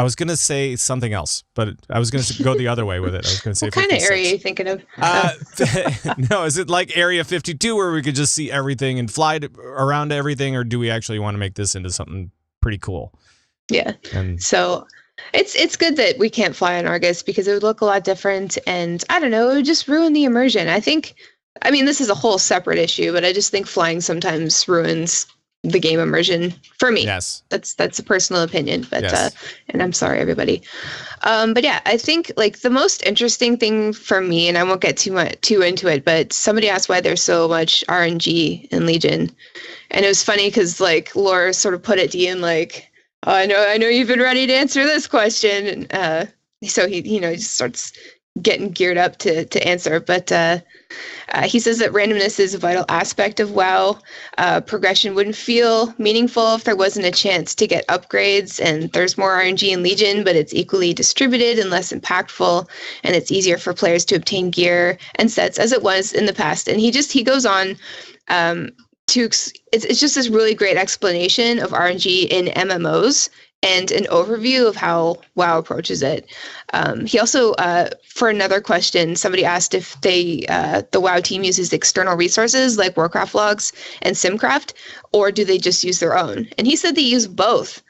I was gonna say something else, but I was gonna go the other way with it. I was gonna say what kind 56. of area are you thinking of? No, is it like Area 52 where we could just see everything and fly around everything, or do we actually want to make this into something pretty cool? Yeah. And So it's good that we can't fly on Argus because it would look a lot different, and I don't know, it would just ruin the immersion. I mean, this is a whole separate issue, but I just think flying sometimes ruins the game immersion for me. yes, That's a personal opinion, but Yes. And I'm sorry, everybody. But yeah, I think like the most interesting thing for me, and I won't get too into it, but somebody asked why there's so much RNG in Legion, and it was funny because like Laura sort of put it to Ian like, oh, I know you've been ready to answer this question, so he just starts getting geared up to answer, but. He says that randomness is a vital aspect of WoW. Progression wouldn't feel meaningful if there wasn't a chance to get upgrades, and there's more RNG in Legion, but it's equally distributed and less impactful, and it's easier for players to obtain gear and sets as it was in the past. And he goes on it's just this really great explanation of RNG in MMOs and an overview of how WoW approaches it. He also, for another question, somebody asked if the WoW team uses external resources like Warcraft logs and Simcraft, or do they just use their own? And he said they use both.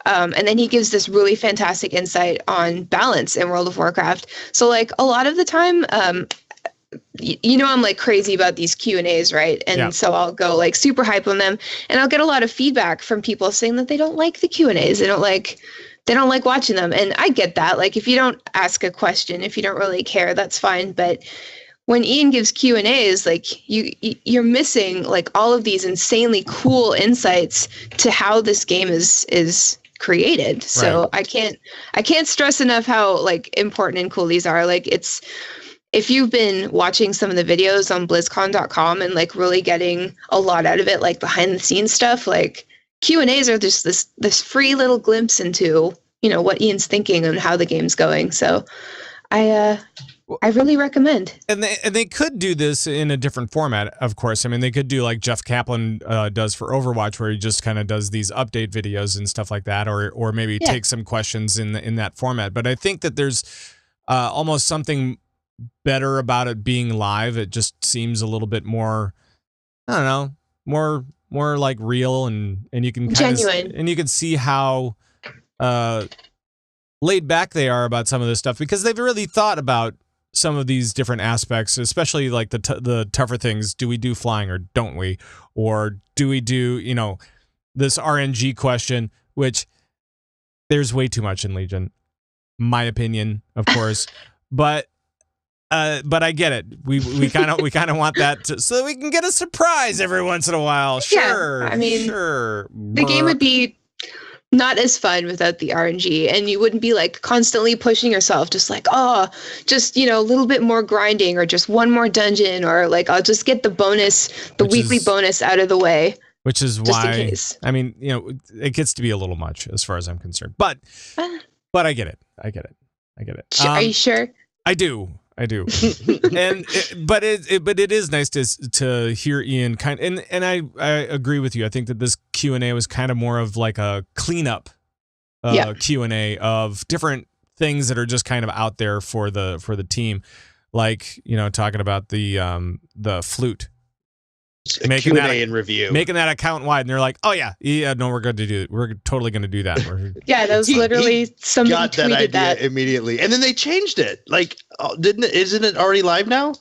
And then he gives this really fantastic insight on balance in World of Warcraft. So like a lot of the time, I'm like crazy about these Q&As, right? And so I'll go like super hype on them, and I'll get a lot of feedback from people saying that they don't like the Q&As. They don't like watching them. And I get that. Like if you don't ask a question, if you don't really care, that's fine. But when Ian gives Q&As, like you're missing like all of these insanely cool insights to how this game is created. So right. I can't stress enough how like important and cool these are. Like if you've been watching some of the videos on BlizzCon.com and like really getting a lot out of it, like behind the scenes stuff, like Q&As are just this free little glimpse into, what Ian's thinking and how the game's going. So I really recommend. And they could do this in a different format, of course. I mean, they could do like Jeff Kaplan does for Overwatch, where he just kind of does these update videos and stuff like that, or maybe take some questions in that format. But I think that there's almost something better about it being live. It just seems a little bit more, I don't know, more like real, and you can kind genuine, and you can see how laid back they are about some of this stuff, because they've really thought about some of these different aspects, especially like the tougher things. Do we do flying or don't we? Or do we do, this RNG question, which there's way too much in Legion, my opinion, of course. But I get it. We kind of want that so that we can get a surprise every once in a while. Sure. Yeah, I mean, sure. The game would be not as fun without the RNG, and you wouldn't be like constantly pushing yourself, just like, just a little bit more grinding, or just one more dungeon, or like I'll just get the weekly bonus out of the way. Which is why, I mean, it gets to be a little much as far as I'm concerned. But I get it. I get it. Are you sure? I do. But it is nice to hear Ian and I agree with you. I think that this Q&A was kind of more of like a cleanup Q&A of different things that are just kind of out there for the team, like talking about the flute. Making Q&A that and review, making that account wide, and they're like, "Oh no, we're totally going to do that." Yeah, that was literally somebody got that tweeted idea that immediately, and then they changed it. Like, isn't it already live now?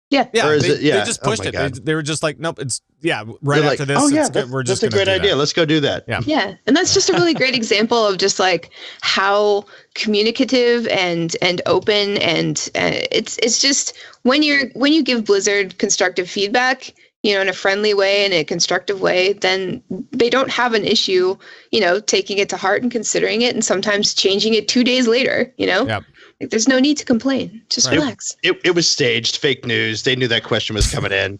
Yeah, or is they it? Just pushed it. They were just like, "Nope, it's right after this." Oh yeah, it's good. We're just that's a great idea. Let's go do that. Yeah, and that's just a really great example of just like how communicative and open, and it's just when you give Blizzard constructive feedback, in a friendly way, in a constructive way, then they don't have an issue, taking it to heart and considering it, and sometimes changing it 2 days later, Yep. Like, there's no need to complain. Just relax. It was staged, fake news. They knew that question was coming in.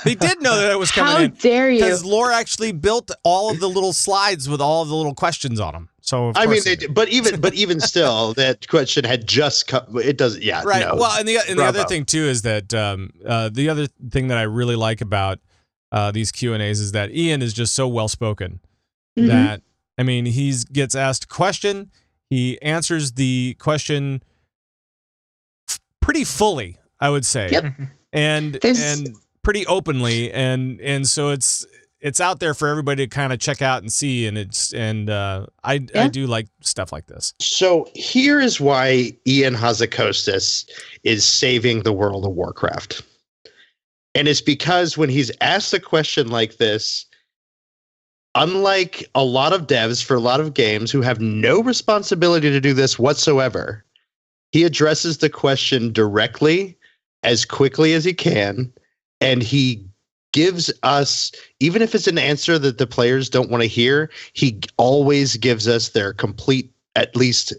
They did know that it was coming in. How dare you? Because Laura actually built all of the little slides with all of the little questions on them. So I mean, but even still, that question had just come. It doesn't. Yeah. Right. No. Well, and the other thing too is that the other thing that I really like about these Q&As is that Ian is just so well spoken that, I mean, he gets asked a question, He answers the question pretty fully, I would say. Yep. And pretty openly, and so it's out there for everybody to kind of check out and see, and I do like stuff like this. So here is why Ian Hazzikostas is saving the world of Warcraft. And it's because when he's asked a question like this, unlike a lot of devs for a lot of games who have no responsibility to do this whatsoever, he addresses the question directly, as quickly as he can, and he gives us, even if it's an answer that the players don't want to hear, he always gives us their complete, at least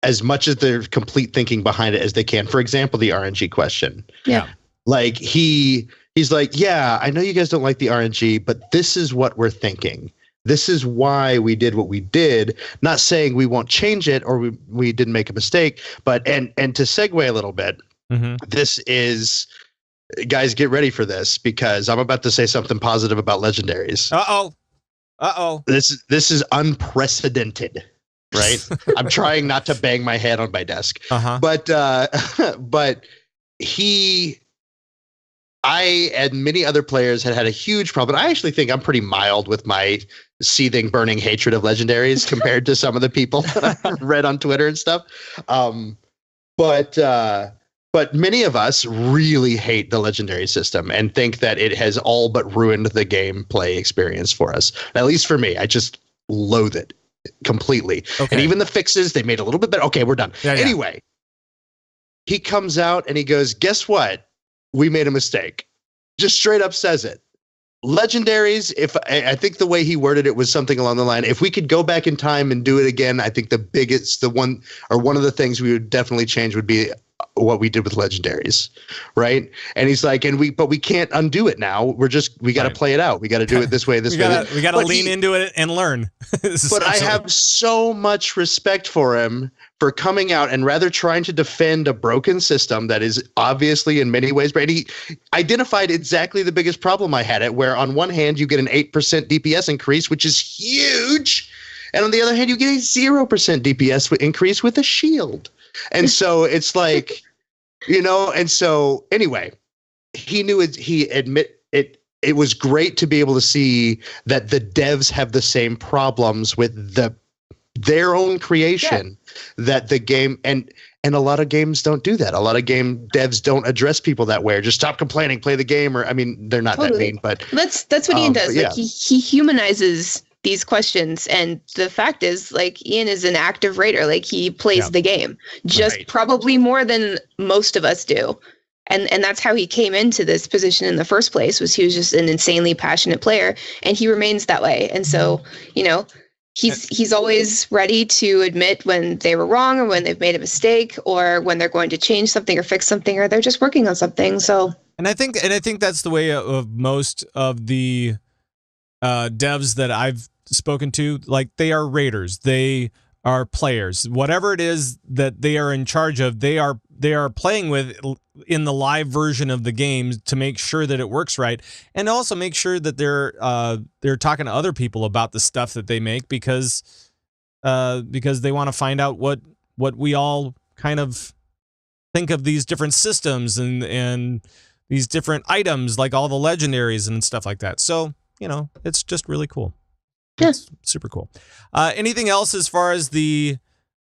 as much of their complete thinking behind it as they can. For example, the RNG question. Yeah. Like he's like, yeah, I know you guys don't like the RNG, but this is what we're thinking. This is why we did what we did. Not saying we won't change it or we didn't make a mistake, but and to segue a little bit, this is, guys, get ready for this because I'm about to say something positive about Legendaries. This is unprecedented, right? I'm trying not to bang my head on my desk, but I and many other players had a huge problem. I actually think I'm pretty mild with my seething, burning hatred of Legendaries compared to some of the people that I've read on Twitter and stuff. But many of us really hate the Legendary system and think that it has all but ruined the gameplay experience for us. At least for me, I just loathe it completely. Okay. And even the fixes, they made a little bit better. Okay, we're done. Anyway, he comes out and he goes, guess what? We made a mistake. Just straight up says it. Legendaries, if I think the way he worded it was something along the line, if we could go back in time and do it again, I think one of the things we would definitely change would be what we did with Legendaries, right? And he's like, but we can't undo it now. We got to play it out. We got to do it this way, this way. We got to lean into it and learn. But I have so much respect for him for coming out and rather trying to defend a broken system that is obviously in many ways, right? He identified exactly the biggest problem I had it, where on one hand you get an 8% DPS increase, which is huge. And on the other hand, you get a 0% DPS increase with a shield. And so it's like, and so anyway, he knew it, it was great to be able to see that the devs have the same problems with their own creation, that the game, and a lot of games don't do that. A lot of game devs don't address people that way, or just stop complaining, play the game, or, I mean, they're not that mean, but that's what Ian does. Like he humanizes these questions, and the fact is, like, Ian is an active raider. Like, he plays the game just probably more than most of us do, and that's how he came into this position in the first place. Was he was just an insanely passionate player, and he remains that way. And so, he's always ready to admit when they were wrong, or when they've made a mistake, or when they're going to change something or fix something, or they're just working on something. So, and I think that's the way of most of the devs that I've spoken to. Like, they are raiders, they are players, whatever it is that they are in charge of, they are playing with in the live version of the game to make sure that it works right, and also make sure that they're talking to other people about the stuff that they make, because they want to find out what we all kind of think of these different systems and these different items, like all the legendaries and stuff like that. So, it's just really cool. Yeah. It's super cool. Anything else as far as the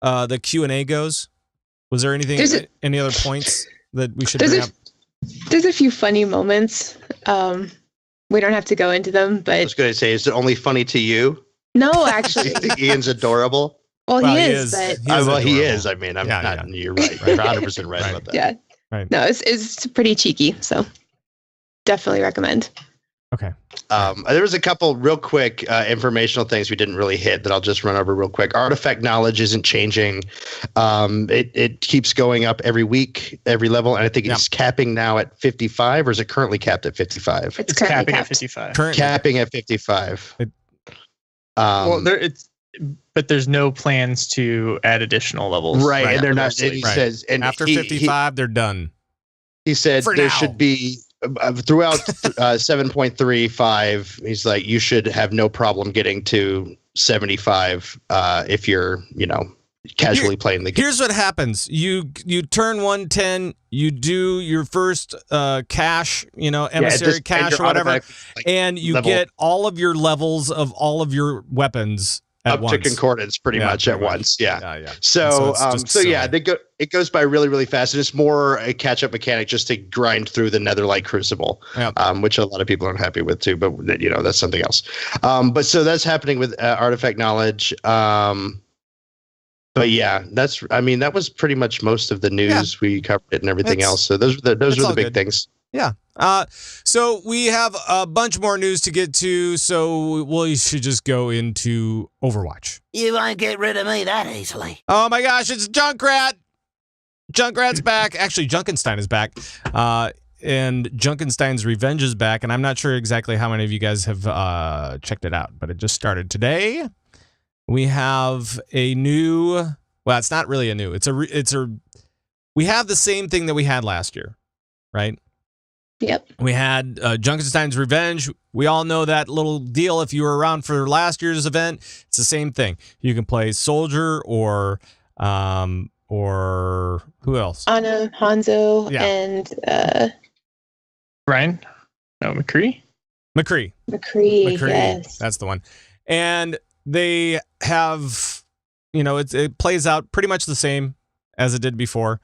Q&A goes? Was there any other points that we should bring up? There's a few funny moments. We don't have to go into them, but I was going to say, is it only funny to you? No, actually. You think Ian's adorable? Well, he is. But he is. I mean, I'm not. Yeah. You're right. 100% right about that. Yeah. Right. No, it's pretty cheeky. So definitely recommend. Okay. There was a couple real quick informational things we didn't really hit that I'll just run over real quick. Artifact knowledge isn't changing. It keeps going up every week, every level, and I think it's capping now at 55, or is it currently capped at 55? It's capping at 55. Capping at 55. But there's no plans to add additional levels. Right, and they're not. He says, and after 55, they're done. He said there should be. Throughout 7.35, he's like, you should have no problem getting to 75 if you're, casually playing the game. Here's what happens. You turn 110, you do your first cache, emissary cache or whatever, and you get all of your levels of all of your weapons at once. To concordance pretty much at once. Yeah. So silly. It goes by really, really fast. And it's more a catch-up mechanic just to grind through the Netherlight Crucible, which a lot of people aren't happy with too, but that's something else. But so that's happening with Artifact Knowledge. But yeah, that was pretty much most of the news. We covered it and everything else. So those were the big things. Yeah. So we have a bunch more news to get to. So we should just go into Overwatch. You won't get rid of me that easily. Oh my gosh, it's Junkrat. Junkrat's back. Actually, Junkenstein is back. And Junkenstein's Revenge is back. And I'm not sure exactly how many of you guys have checked it out, but it just started today. We have a new, well, it's not really a new. We have the same thing that we had last year, right? Yep. We had Junkenstein's Revenge. We all know that little deal. If you were around for last year's event, it's the same thing. You can play Soldier or who else? Ana, Hanzo, and Ryan? No, McCree? McCree, yes. that's the one. And they have, it plays out pretty much the same as it did before.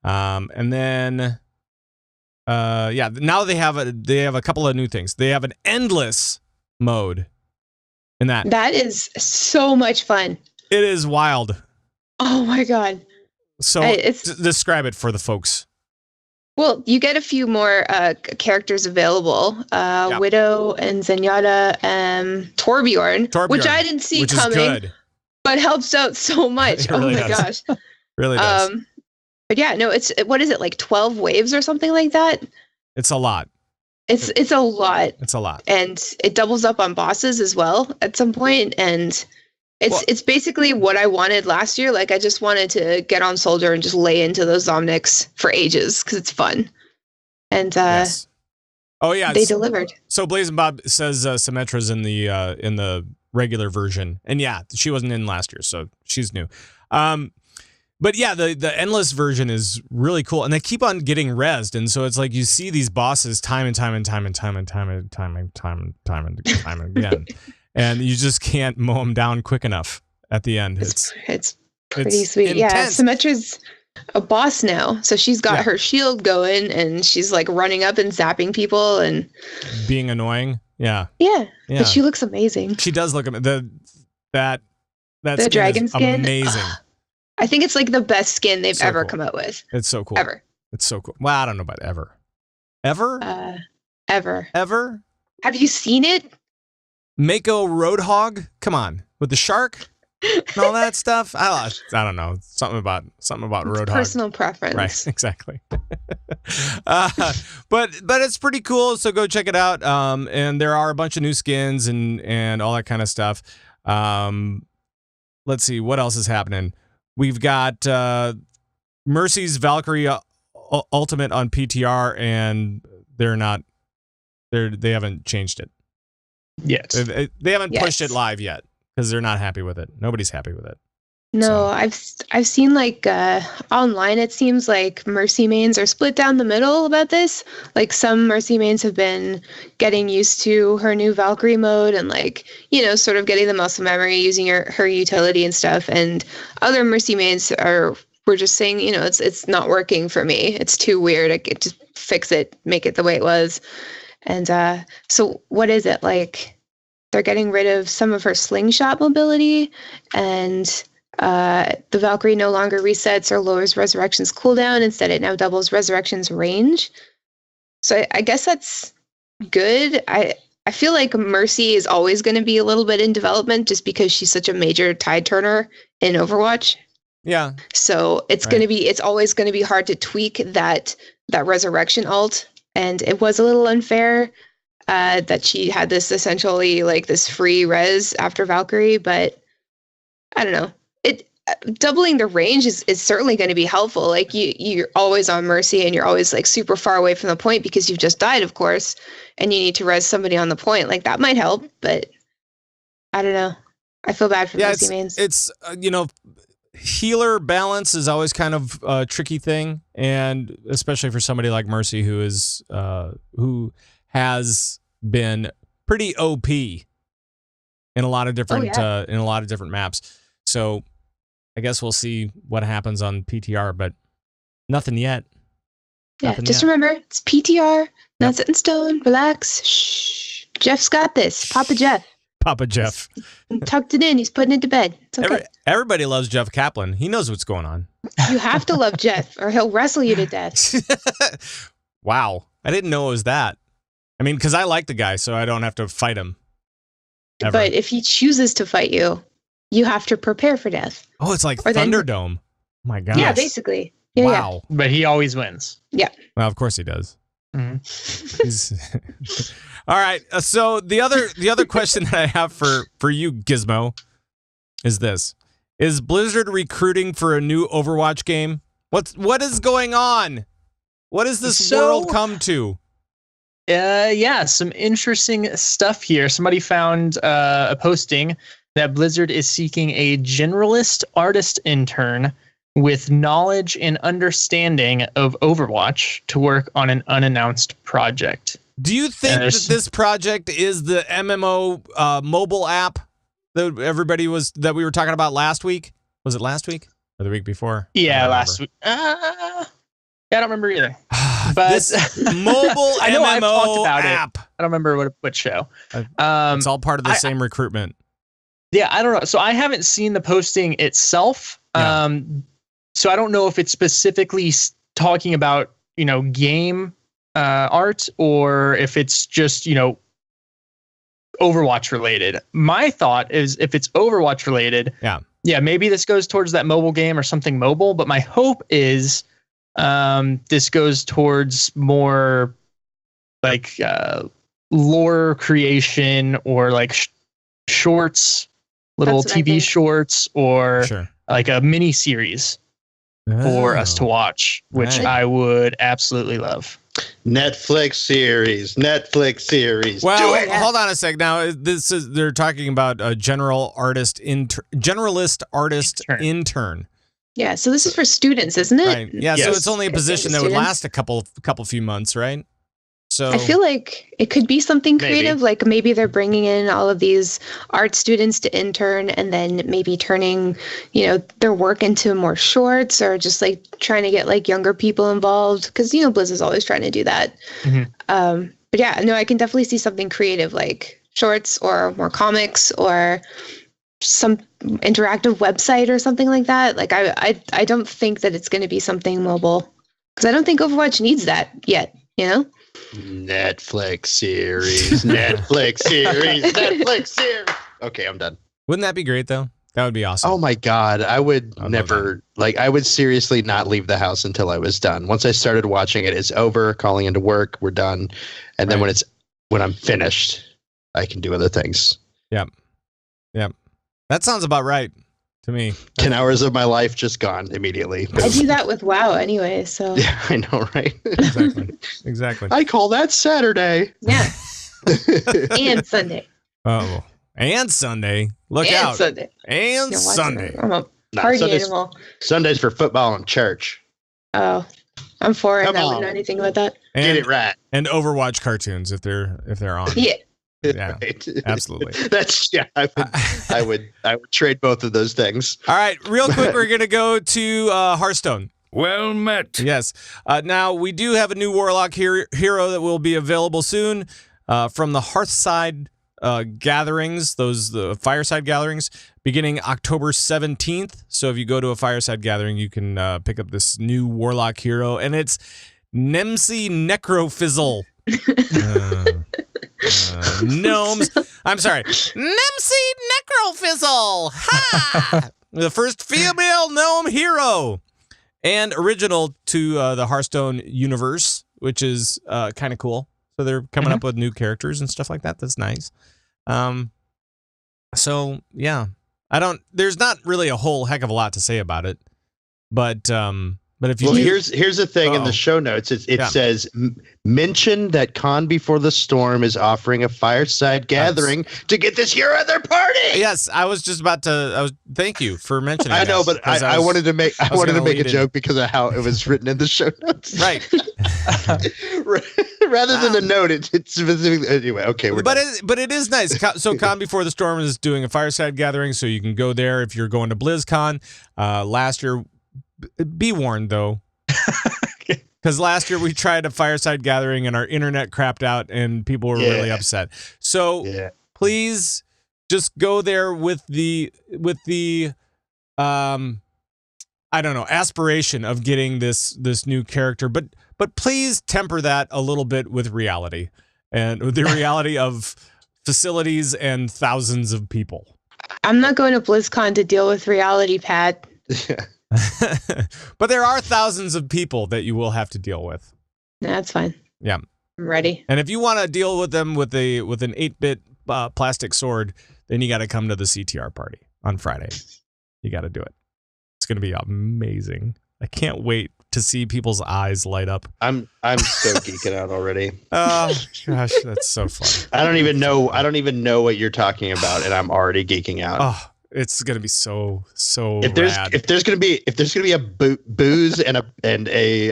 And then, now they have a couple of new things. They have an endless mode in that. That is so much fun. It is wild. Oh my God. So describe it for the folks. Well, you get a few more characters available. Widow and Zenyatta and Torbjorn, which I didn't see coming, but helps out so much. Really my gosh. Really does. But yeah, no, what is it, like 12 waves or something like that? It's a lot. It's a lot. It's a lot. And it doubles up on bosses as well at some point, and it's basically what I wanted last year. Like, I just wanted to get on Soldier and just lay into those Zomnics for ages because it's fun. And yes. Oh yeah, they delivered. So Blazing Bob says Symmetra's in the regular version, and yeah, she wasn't in last year, so she's new. But yeah, the endless version is really cool, and they keep on getting rezzed, and so it's like you see these bosses time and time again. And you just can't mow them down quick enough at the end. It's pretty sweet. Intense. Yeah, Symmetra's a boss now. So she's got her shield going, and she's like running up and zapping people and being annoying. Yeah. But she looks amazing. She does look amazing. That the dragon skin. Amazing. I think it's like the best skin they've ever come out with. It's so cool. Ever. It's so cool. Well, I don't know about ever. Ever? Ever. Have you seen it? Mako Roadhog, come on, with the shark and all that stuff. I don't know, something about Roadhog. Personal preference, right? Exactly. But it's pretty cool. So go check it out. And there are a bunch of new skins and all that kind of stuff. Let's see what else is happening. We've got Mercy's Valkyrie Ultimate on PTR, and they haven't changed it. Yes. They haven't pushed it live yet because they're not happy with it. Nobody's happy with it. No, I've seen like online, it seems like Mercy mains are split down the middle about this. Like some Mercy mains have been getting used to her new Valkyrie mode and like, sort of getting the muscle memory using her utility and stuff. And other Mercy mains were just saying, it's not working for me. It's too weird. I could just fix it, make it the way it was. And so what is it like? They're getting rid of some of her slingshot mobility, and the Valkyrie no longer resets or lowers Resurrection's cooldown. Instead, it now doubles Resurrection's range. So I guess that's good. I feel like Mercy is always going to be a little bit in development just because she's such a major tide turner in Overwatch. Yeah. So it's always going to be hard to tweak that Resurrection alt. And it was a little unfair that she had this essentially like this free res after Valkyrie, but I don't know. Doubling the range is certainly going to be helpful. Like you're always on Mercy and you're always like super far away from the point because you've just died, of course, and you need to res somebody on the point. Like that might help, but I don't know. I feel bad for Mercy mains. It's healer balance is always kind of a tricky thing, and especially for somebody like Mercy who has been pretty OP in a lot of different maps. So I guess we'll see what happens on PTR, but nothing yet. Yeah, just remember, it's PTR, not set in stone. Relax. Shh. Jeff's got this. Papa Jeff. Papa Jeff. He's tucked it in. He's putting it to bed. It's okay. Everybody loves Jeff Kaplan. He knows what's going on. You have to love Jeff, or he'll wrestle you to death. Wow. I didn't know it was that. I mean, because I like the guy, so I don't have to fight him. Ever. But if he chooses to fight you, you have to prepare for death. Oh, it's like Thunderdome. Oh my God. Yeah, basically. Yeah, wow. Yeah. But he always wins. Yeah. Well, of course he does. Mm-hmm. All right. So the other question that I have for you, Gizmo, is this: is Blizzard recruiting for a new Overwatch game? What is going on? What does this world come to? Yeah, some interesting stuff here. Somebody found a posting that Blizzard is seeking a generalist artist intern with knowledge and understanding of Overwatch to work on an unannounced project. Do you think that this project is the MMO mobile app that we were talking about last week? Was it last week or the week before? Yeah, last week. I don't remember either. But this mobile I know MMO I've talked about app. I don't remember what show. It's all part of the same recruitment. Yeah, I don't know. So I haven't seen the posting itself. Yeah. So I don't know if it's specifically talking about, game art or if it's just, Overwatch related. My thought is if it's Overwatch related, yeah, maybe this goes towards that mobile game or something mobile. But my hope is this goes towards more like lore creation or like shorts, little TV shorts, or like a mini series for us to watch, which I would absolutely love. Netflix series. Well, hold on a sec. Now, they're talking about a generalist artist intern. Yeah, so this is for students, isn't it? Right. Yeah, yes. So it's only a position that would last a couple few months, right? So I feel like it could be something creative, like maybe they're bringing in all of these art students to intern and then maybe turning, their work into more shorts, or just like trying to get like younger people involved, because Blizz is always trying to do that. Mm-hmm. But yeah, no, I can definitely see something creative like shorts or more comics or some interactive website or something like that. Like I don't think that it's going to be something mobile, because I don't think Overwatch needs that yet, Netflix series. Okay, I'm done. Wouldn't that be great though? That would be awesome. Oh my God. I would never, I would seriously not leave the house until I was done. Once I started watching it, it's over, calling into work, we're done. And then when I'm finished, I can do other things. Yep. That sounds about right to me. 10 hours of my life just gone immediately. I do that with WoW anyway, so. Yeah, I know, right? Exactly. I call that Saturday. Yeah. And Sunday. Oh, and Sunday. Look out. Sunday. And Sunday. I'm a party animal. Sunday's for football and church. Oh, I'm for it. I wouldn't know anything about that. Get it right. And Overwatch cartoons if they're on. Yeah. Yeah, right. Absolutely. I would trade both of those things. All right, real quick, we're gonna go to Hearthstone. Well met. Yes. Now we do have a new Warlock hero that will be available soon from the Hearthside gatherings, the fireside gatherings, beginning October 17th. So if you go to a fireside gathering, you can pick up this new Warlock hero, and it's Nemsi Necrofizzle. Gnomes. I'm sorry. Nemsi Necrofizzle. Ha! The first female gnome hero. And original to the Hearthstone universe, which is kind of cool. So they're coming up with new characters and stuff like that. That's nice. So yeah, there's not really a whole heck of a lot to say about it, but But if you well, do, here's the thing in the show notes. It says mention that Con Before the Storm is offering a fireside gathering to get this hero at their party. Yes, I was just about to. Thank you for mentioning. I know, but I wanted to make a joke because of how it was written in the show notes. Right. Rather than a note, it's specifically anyway. Okay, but it is nice. So Con Before the Storm is doing a fireside gathering, so you can go there if you're going to BlizzCon. Last year. Be warned, though, because last year we tried a fireside gathering and our internet crapped out and people were really upset. So please just go there with the I don't know, aspiration of getting this new character, but please temper that a little bit with reality and with the reality of facilities and thousands of people. I'm not going to BlizzCon to deal with reality, Pat. But there are thousands of people that you will have to deal with. That's fine. Yeah, I'm ready. And if you want to deal with them with an 8-bit plastic sword, then you got to come to the CTR party on Friday. You got to do it. It's going to be amazing. I can't wait to see people's eyes light up. I'm so geeking out already. Oh gosh, that's so fun. I don't even know what you're talking about, and I'm already geeking out. Oh. It's gonna be so if there's rad. if there's gonna be a booze and a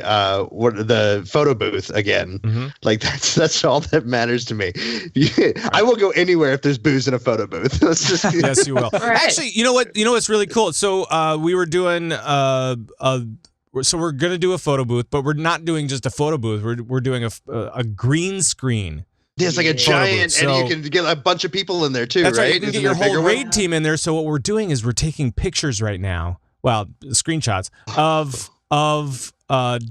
what the photo booth again, like that's all that matters to me. I will go anywhere if there's booze in a photo booth. Yes, you will. Right. Actually, you know what's really cool. So we were doing so we're gonna do a photo booth, but we're not doing just a photo booth. We're doing a green screen. Yeah, it's like a giant, so, and you can get a bunch of people in there too, that's right? You can get your whole raid team in there. So what we're doing is we're taking pictures right now. Well, screenshots of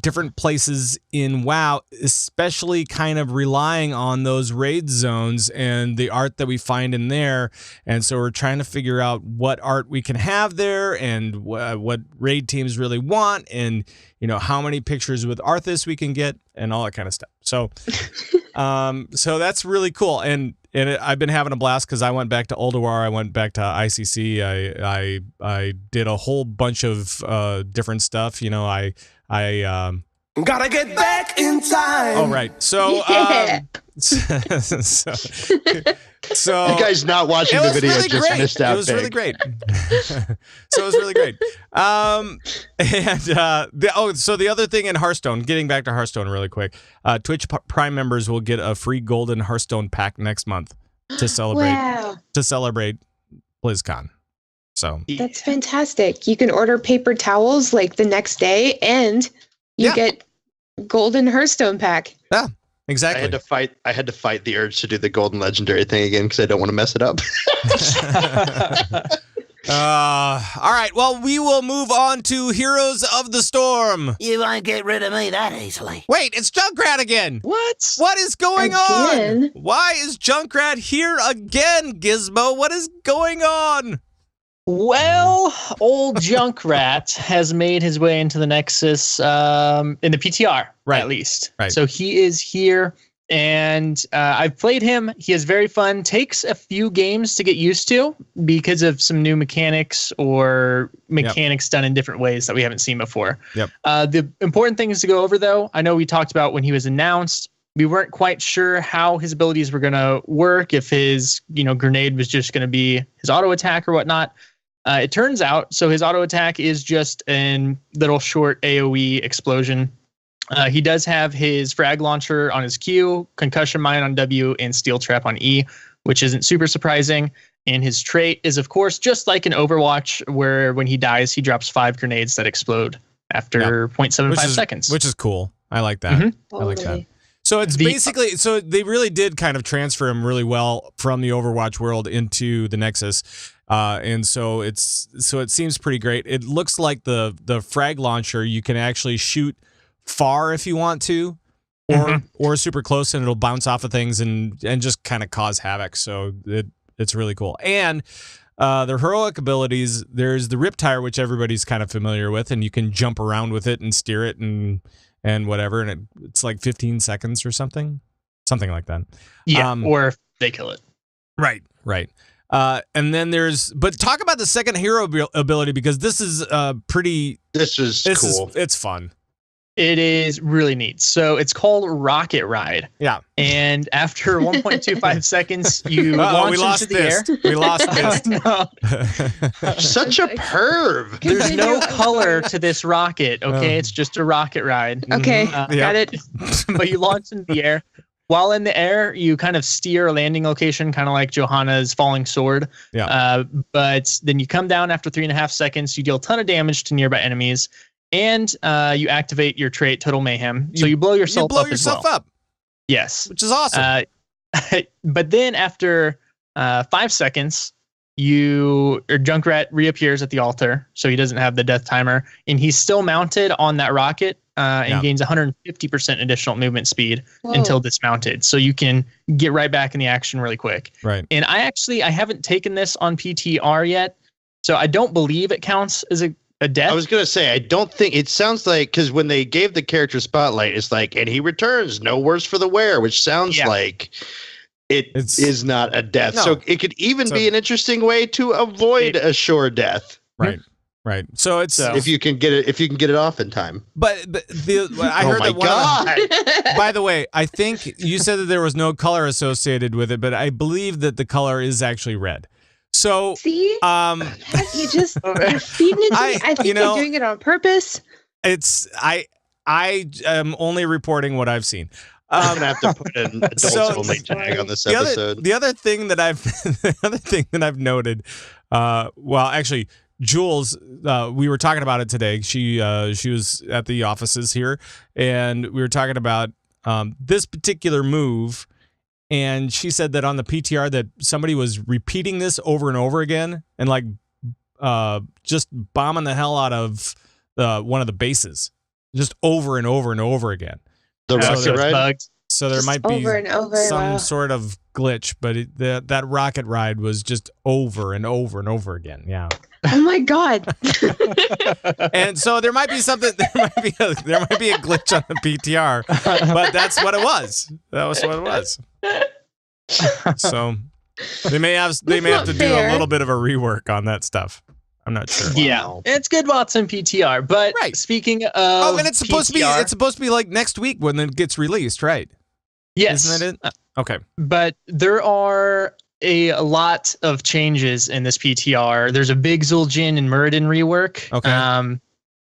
different places in WoW, especially kind of relying on those raid zones and the art that we find in there. And so we're trying to figure out what art we can have there and what raid teams really want, and how many pictures with Arthas we can get and all that kind of stuff. So so that's really cool. And I've been having a blast because I went back to Ulduar, I went back to ICC, I did a whole bunch of different stuff. I gotta get back in time. Oh, right. So, so you guys not watching the video really just great. missed out. It was really great. So it was really great. So the other thing in Hearthstone, getting back to Hearthstone really quick, Twitch Prime members will get a free golden Hearthstone pack next month to celebrate BlizzCon. So that's fantastic. You can order paper towels like the next day, and you get golden Hearthstone pack. Yeah, exactly. I had to fight the urge to do the golden legendary thing again because I don't want to mess it up. All right. Well, we will move on to Heroes of the Storm. You won't get rid of me that easily. Wait, it's Junkrat again. What? What is going on? Why is Junkrat here again, Gizmo? What is going on? Well, old Junkrat has made his way into the Nexus in the PTR, right? At least. Right. So he is here, and I've played him. He is very fun. Takes a few games to get used to because of some new mechanics or mechanics done in different ways that we haven't seen before. Yep. The important things to go over, though, I know we talked about when he was announced. We weren't quite sure how his abilities were going to work, if his grenade was just going to be his auto attack or whatnot. It turns out, so his auto attack is just a little short AoE explosion. He does have his frag launcher on his Q, concussion mine on W, and steel trap on E, which isn't super surprising. And his trait is, of course, just like in Overwatch, where when he dies, he drops 5 grenades that explode after 0.75 seconds. Which is cool. I like that. Mm-hmm. I like that. So it's basically, so they really did kind of transfer him really well from the Overwatch world into the Nexus. And so it seems pretty great. It looks like the frag launcher, you can actually shoot far if you want to, or super close, and it'll bounce off of things and just kind of cause havoc. So it's really cool. And their heroic abilities, there's the Riptire, which everybody's kind of familiar with, and you can jump around with it and steer it and whatever, and it's like 15 seconds or something like that. Yeah, or they kill it. Right. And then but talk about the second hero ability, because this is pretty. This is cool. It's fun. It is really neat. So it's called Rocket Ride. Yeah. And after 1.25 seconds, you launch into the air. We lost Thyst. No. Such a perv. There's no color to this rocket, okay? It's just a rocket ride. Okay, got it. But you launch into the air. While in the air, you kind of steer a landing location, kind of like Johanna's falling sword. Yeah. But then you come down after 3.5 seconds. You deal a ton of damage to nearby enemies. And you activate your trait, Total Mayhem. So you blow yourself up as well. up. Yes. Which is awesome. But then after 5 seconds, Junkrat reappears at the altar. So he doesn't have the death timer. And he's still mounted on that rocket and gains 150% additional movement speed until dismounted. So you can get right back in the action really quick. Right. And I haven't taken this on PTR yet. So I don't believe it counts as a death. I was going to say, I don't think it sounds like, because when they gave the character spotlight, it's like, and he returns, no worse for the wear, which sounds like it's not a death. No. So it could even be an interesting way to avoid a sure death. Right. Right. So it's if you can get it off in time. But I heard that God. By the way, I think you said that there was no color associated with it, but I believe that the color is actually red. So see, you just you're feeding it to me. I think you're doing it on purpose. It's I am only reporting what I've seen. I'm gonna have to put an adults only tag on this episode. The other thing that I've noted, well, actually, Jules, we were talking about it today. She was at the offices here, and we were talking about this particular move. And she said that on the PTR that somebody was repeating this over and over again and like just bombing the hell out of one of the bases just over and over and over again. The rocket ride? So there might be some sort of glitch, but that rocket ride was just over and over and over again. Yeah. Oh my God. And so there might be something. There might be a glitch on the PTR, but that's what it was. That was what it was. So they may have to do a little bit of a rework on that stuff. I'm not sure. Yeah, it's good while it's in PTR. But speaking of, and it's supposed to be like next week when it gets released, right? Yes, isn't it? Okay. But there are a lot of changes in this PTR. There's a big Zul'jin and Muradin rework. Okay.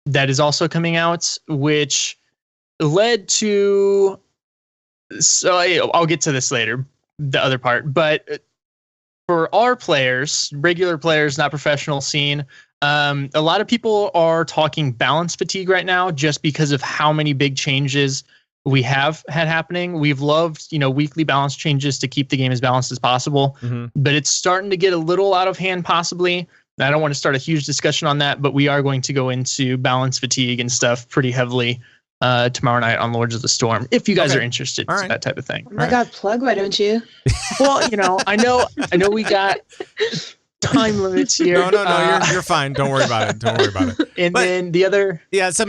That is also coming out, which led to. So I'll get to this later, the other part. But for our players, regular players, not professional scene, a lot of people are talking balance fatigue right now just because of how many big changes we have had happening. We've loved, weekly balance changes to keep the game as balanced as possible, but it's starting to get a little out of hand possibly. I don't want to start a huge discussion on that, but we are going to go into balance fatigue and stuff pretty heavily tomorrow night on Lords of the Storm, if you guys are interested in that type of thing. Oh my God, plug, why don't you? Well, I know we got time limits here. No, you're fine. Don't worry about it. And then the other, it's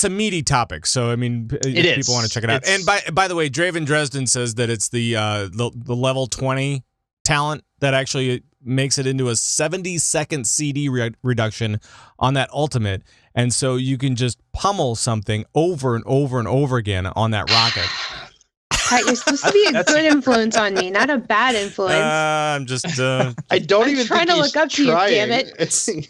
a meaty topic. So I mean, people want to check it out. And by the way, Draven Dresden says that it's the level 20 talent that actually makes it into a 70-second CD reduction on that ultimate, and so you can just pummel something over and over and over again on that rocket. Pat, you're supposed to be a good influence on me, not a bad influence. I'm just. I don't even trying to look up to you. Damn it!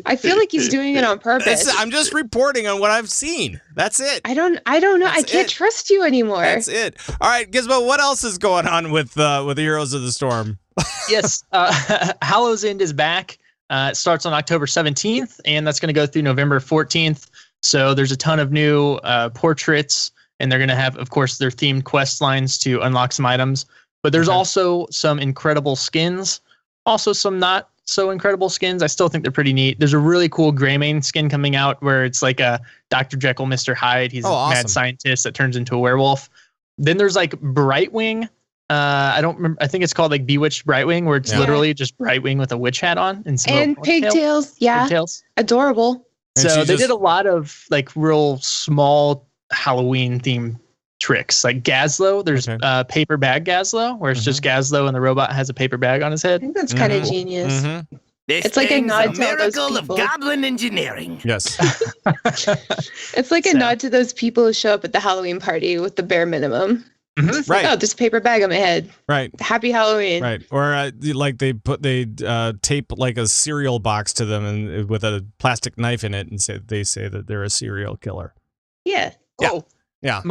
I feel like he's doing it on purpose. I'm just reporting on what I've seen. That's it. I don't know. I can't trust you anymore. That's it. All right, Gizmo. What else is going on with the Heroes of the Storm? Yes, Hallow's End is back. It starts on October 17th, and that's going to go through November 14th. So there's a ton of new portraits. And they're going to have, of course, their themed quest lines to unlock some items. But there's also some incredible skins. Also some not so incredible skins. I still think they're pretty neat. There's a really cool Greymane skin coming out where it's like a Dr. Jekyll, Mr. Hyde. He's a mad scientist that turns into a werewolf. Then there's like Brightwing. I don't remember. I think it's called like Bewitched Brightwing, where it's literally just Brightwing with a witch hat on. And pigtails. Yeah. Pigtails. Adorable. So they did a lot of like real small Halloween themed tricks. Like Gazlo, there's paper bag Gazlo, where it's just Gazlo and the robot has a paper bag on his I head. think that's kind of genius. It's like a nod to all those people. Goblin engineering. Yes. It's like a nod to those people who show up at the Halloween party with the bare minimum. It's like, oh, just a paper bag on my head. Right. Happy Halloween. Right. Or like they tape like a cereal box to them and with a plastic knife in it and they say that they're a serial killer. Yeah. Oh, yeah.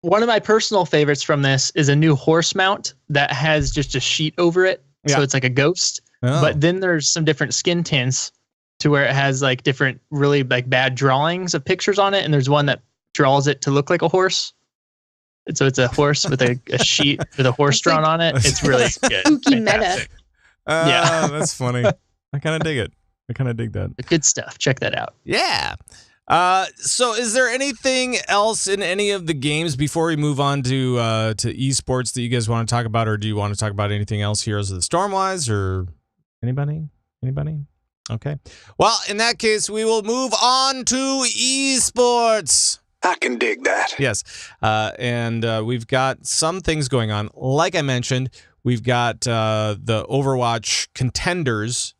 One of my personal favorites from this is a new horse mount that has just a sheet over it, so it's like a ghost. Oh. But then there's some different skin tints to where it has like different really like bad drawings of pictures on it, and there's one that draws it to look like a horse. And so it's a horse with a sheet with a horse drawn on it. It's really good. Spooky meta. Yeah, that's funny. I kind of dig it. I kind of dig that. Good stuff. Check that out. Yeah. So is there anything else in any of the games before we move on to esports that you guys want to talk about, or do you want to talk about anything else, Heroes of the Storm-wise, or anybody? Okay. Well, in that case, we will move on to esports. I can dig that. Yes. And we've got some things going on. Like I mentioned, we've got the Overwatch Contenders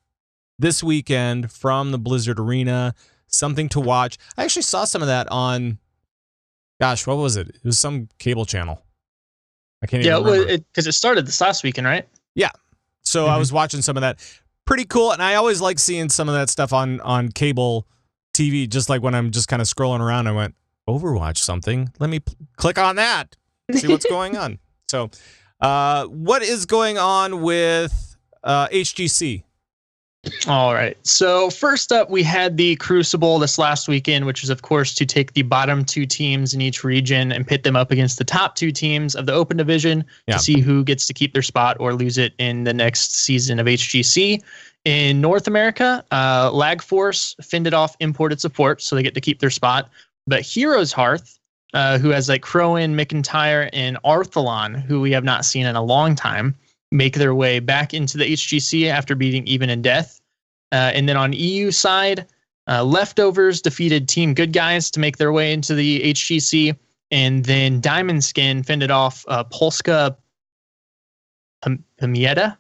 this weekend from the Blizzard Arena. Something to watch. I actually saw some of that on, gosh, what was it? It was some cable channel. I can't even remember. Because it started this last weekend, right? Yeah. So I was watching some of that. Pretty cool. And I always like seeing some of that stuff on cable TV, just like when I'm just kind of scrolling around. I went, Overwatch something. Let me click on that. See what's going on. So what is going on with HGC? All right. So first up, we had the Crucible this last weekend, which is, of course, to take the bottom two teams in each region and pit them up against the top two teams of the Open Division to see who gets to keep their spot or lose it in the next season of HGC. In North America, Lag Force fended off Imported Support, so they get to keep their spot. But Heroes Hearth, who has like Crowan, McIntyre, and Arthalon, who we have not seen in a long time, make their way back into the HGC after beating Even in Death. And then on EU side, Leftovers defeated Team Good Guys to make their way into the HGC. And then Diamond Skin fended off Polska Pamieta.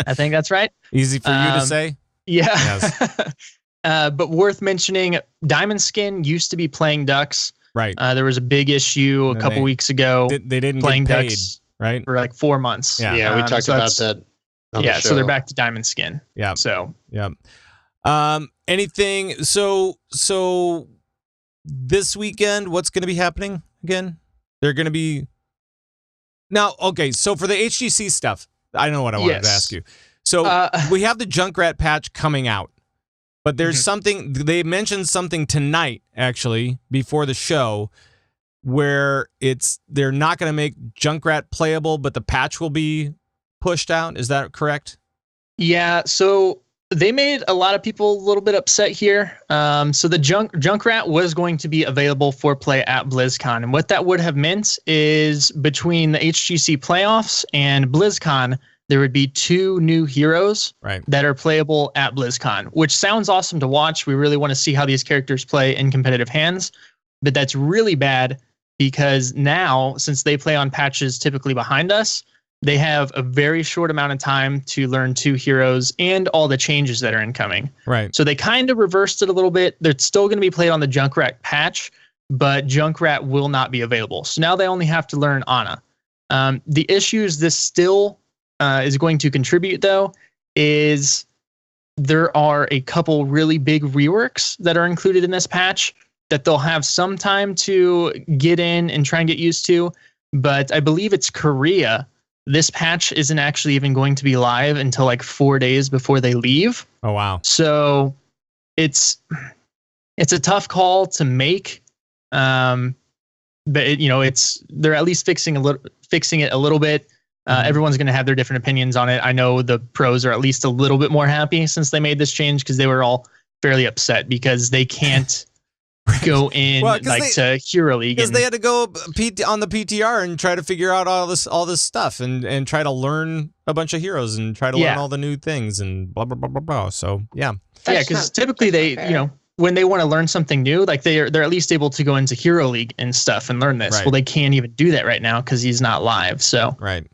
I think that's right. Easy for you to say? Yeah. Yes. But worth mentioning, Diamond Skin used to be playing Ducks. Right. There was a big issue a couple weeks ago. They didn't playing get paid. Ducks. Right. For like 4 months. Yeah, we talked about that. Yeah, so they're back to Diamond Skin. Yeah. So. Yeah. Anything? So this weekend, what's going to be happening again? They're going to be now. Okay, so for the HGC stuff, I know what I wanted to ask you. So we have the Junkrat patch coming out, but there's something they mentioned something tonight actually before the show, where they're not going to make Junkrat playable, but the patch will be pushed out. Is that correct? Yeah. So they made a lot of people a little bit upset here. So the Junkrat was going to be available for play at BlizzCon, and what that would have meant is between the HGC playoffs and BlizzCon, there would be 2 new heroes that are playable at BlizzCon, which sounds awesome to watch. We really want to see how these characters play in competitive hands, but that's really bad because now, since they play on patches typically behind us, they have a very short amount of time to learn 2 heroes and all the changes that are incoming. Right. So they kind of reversed it a little bit. They're still going to be played on the Junkrat patch, but Junkrat will not be available. So now they only have to learn Ana. The issues this still is going to contribute, though, is there are a couple really big reworks that are included in this patch that they'll have some time to get in and try and get used to. But I believe it's Korea. This patch isn't actually even going to be live until like 4 days before they leave. Oh, wow. So it's a tough call to make. But they're at least fixing it a little bit. Everyone's going to have their different opinions on it. I know the pros are at least a little bit more happy since they made this change, because they were all fairly upset because they can't go in to Hero League. Because they had to go on the PTR and try to figure out all this stuff and try to learn a bunch of heroes and try to learn all the new things and blah, blah, blah, blah, blah. So, yeah. Yeah, because typically when they want to learn something new, like they're at least able to go into Hero League and stuff and learn this. Right. Well, they can't even do that right now because he's not live. So Right.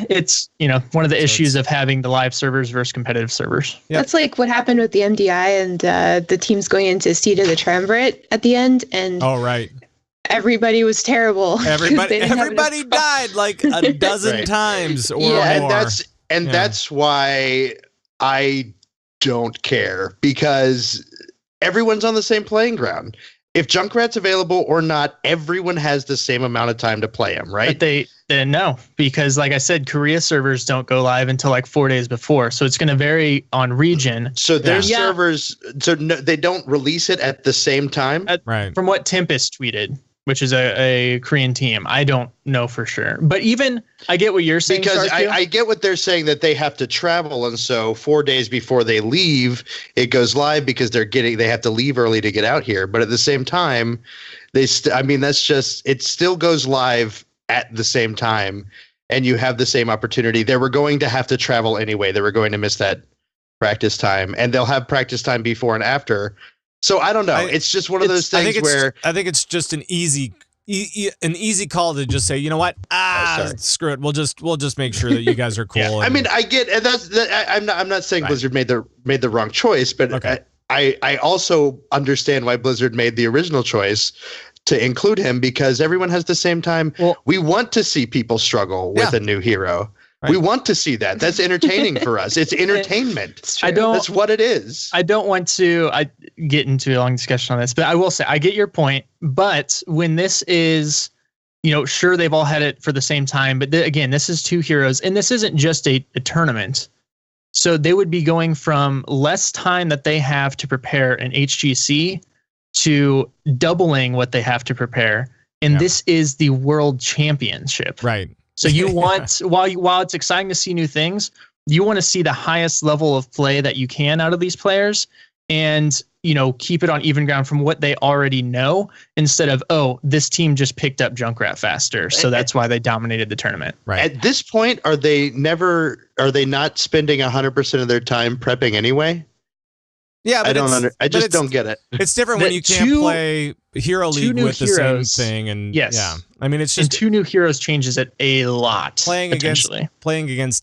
It's, one of the issues of having the live servers versus competitive servers. Yep. That's like what happened with the MDI and the teams going into Seed of the Triumvirate at the end. And Oh, right. everybody was terrible. Everybody died like a dozen times or more. And that's why I don't care, because everyone's on the same playing ground. If Junkrat's available or not, everyone has the same amount of time to play him, right? But no, because like I said, Korea servers don't go live until like 4 days before. So it's going to vary on region. So their servers, they don't release it at the same time? Right. From what Tempest tweeted, which is a Korean team. I don't know for sure. But even, I get what you're saying, because Sharku. I get what they're saying, that they have to travel, and so 4 days before they leave, it goes live because they have to leave early to get out here. But at the same time, it still goes live at the same time, and you have the same opportunity. They were going to have to travel anyway. They were going to miss that practice time, and they'll have practice time before and after. So I don't know. It's just one of those things where I think it's just an easy call to just say, you know what? Screw it. We'll just make sure that you guys are cool. Yeah. I mean, I get, and I'm not saying Blizzard made the wrong choice, but okay. I also understand why Blizzard made the original choice to include him, because everyone has the same time. Well, we want to see people struggle with a new hero. Right. We want to see that. That's entertaining for us. It's entertainment. That's what it is. I don't want to get into a long discussion on this, but I will say I get your point. But when this is, sure, they've all had it for the same time. But again, this is 2 heroes, and this isn't just a tournament. So they would be going from less time that they have to prepare an HGC to doubling what they have to prepare. And this is the World Championship. Right. So you want, while it's exciting to see new things, you want to see the highest level of play that you can out of these players, and keep it on even ground from what they already know, instead of, oh, this team just picked up Junkrat faster, so that's why they dominated the tournament. Right. At this point, are they not spending 100% of their time prepping anyway? Yeah, but I just don't get it. It's different when you can't play Hero League with the same thing, and I mean, it's just, and 2 new heroes changes it a lot. Playing against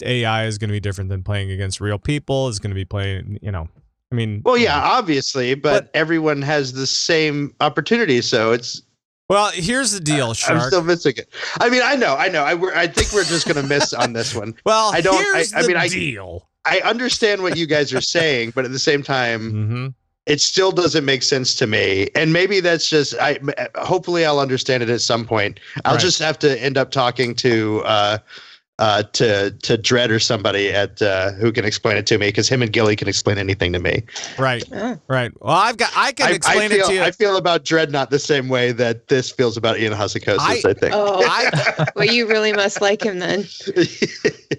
AI is going to be different than playing against real people. Is going to be playing, I mean. Well, yeah, obviously, but everyone has the same opportunity, so it's. Well, here's the deal, Shark. I'm still missing it. I mean, I know. I think we're just going to miss on this one. Well, here's the deal. I understand what you guys are saying, but at the same time, it still doesn't make sense to me. And maybe that's just, hopefully I'll understand it at some point. I'll just have to end up talking to Dredd or somebody who can explain it to me, because him and Gilly can explain anything to me. Right. Right. Well, I can explain it to you. I feel about Dredd not the same way that this feels about Ian Hazzikostas, I think. Oh, well, you really must like him then.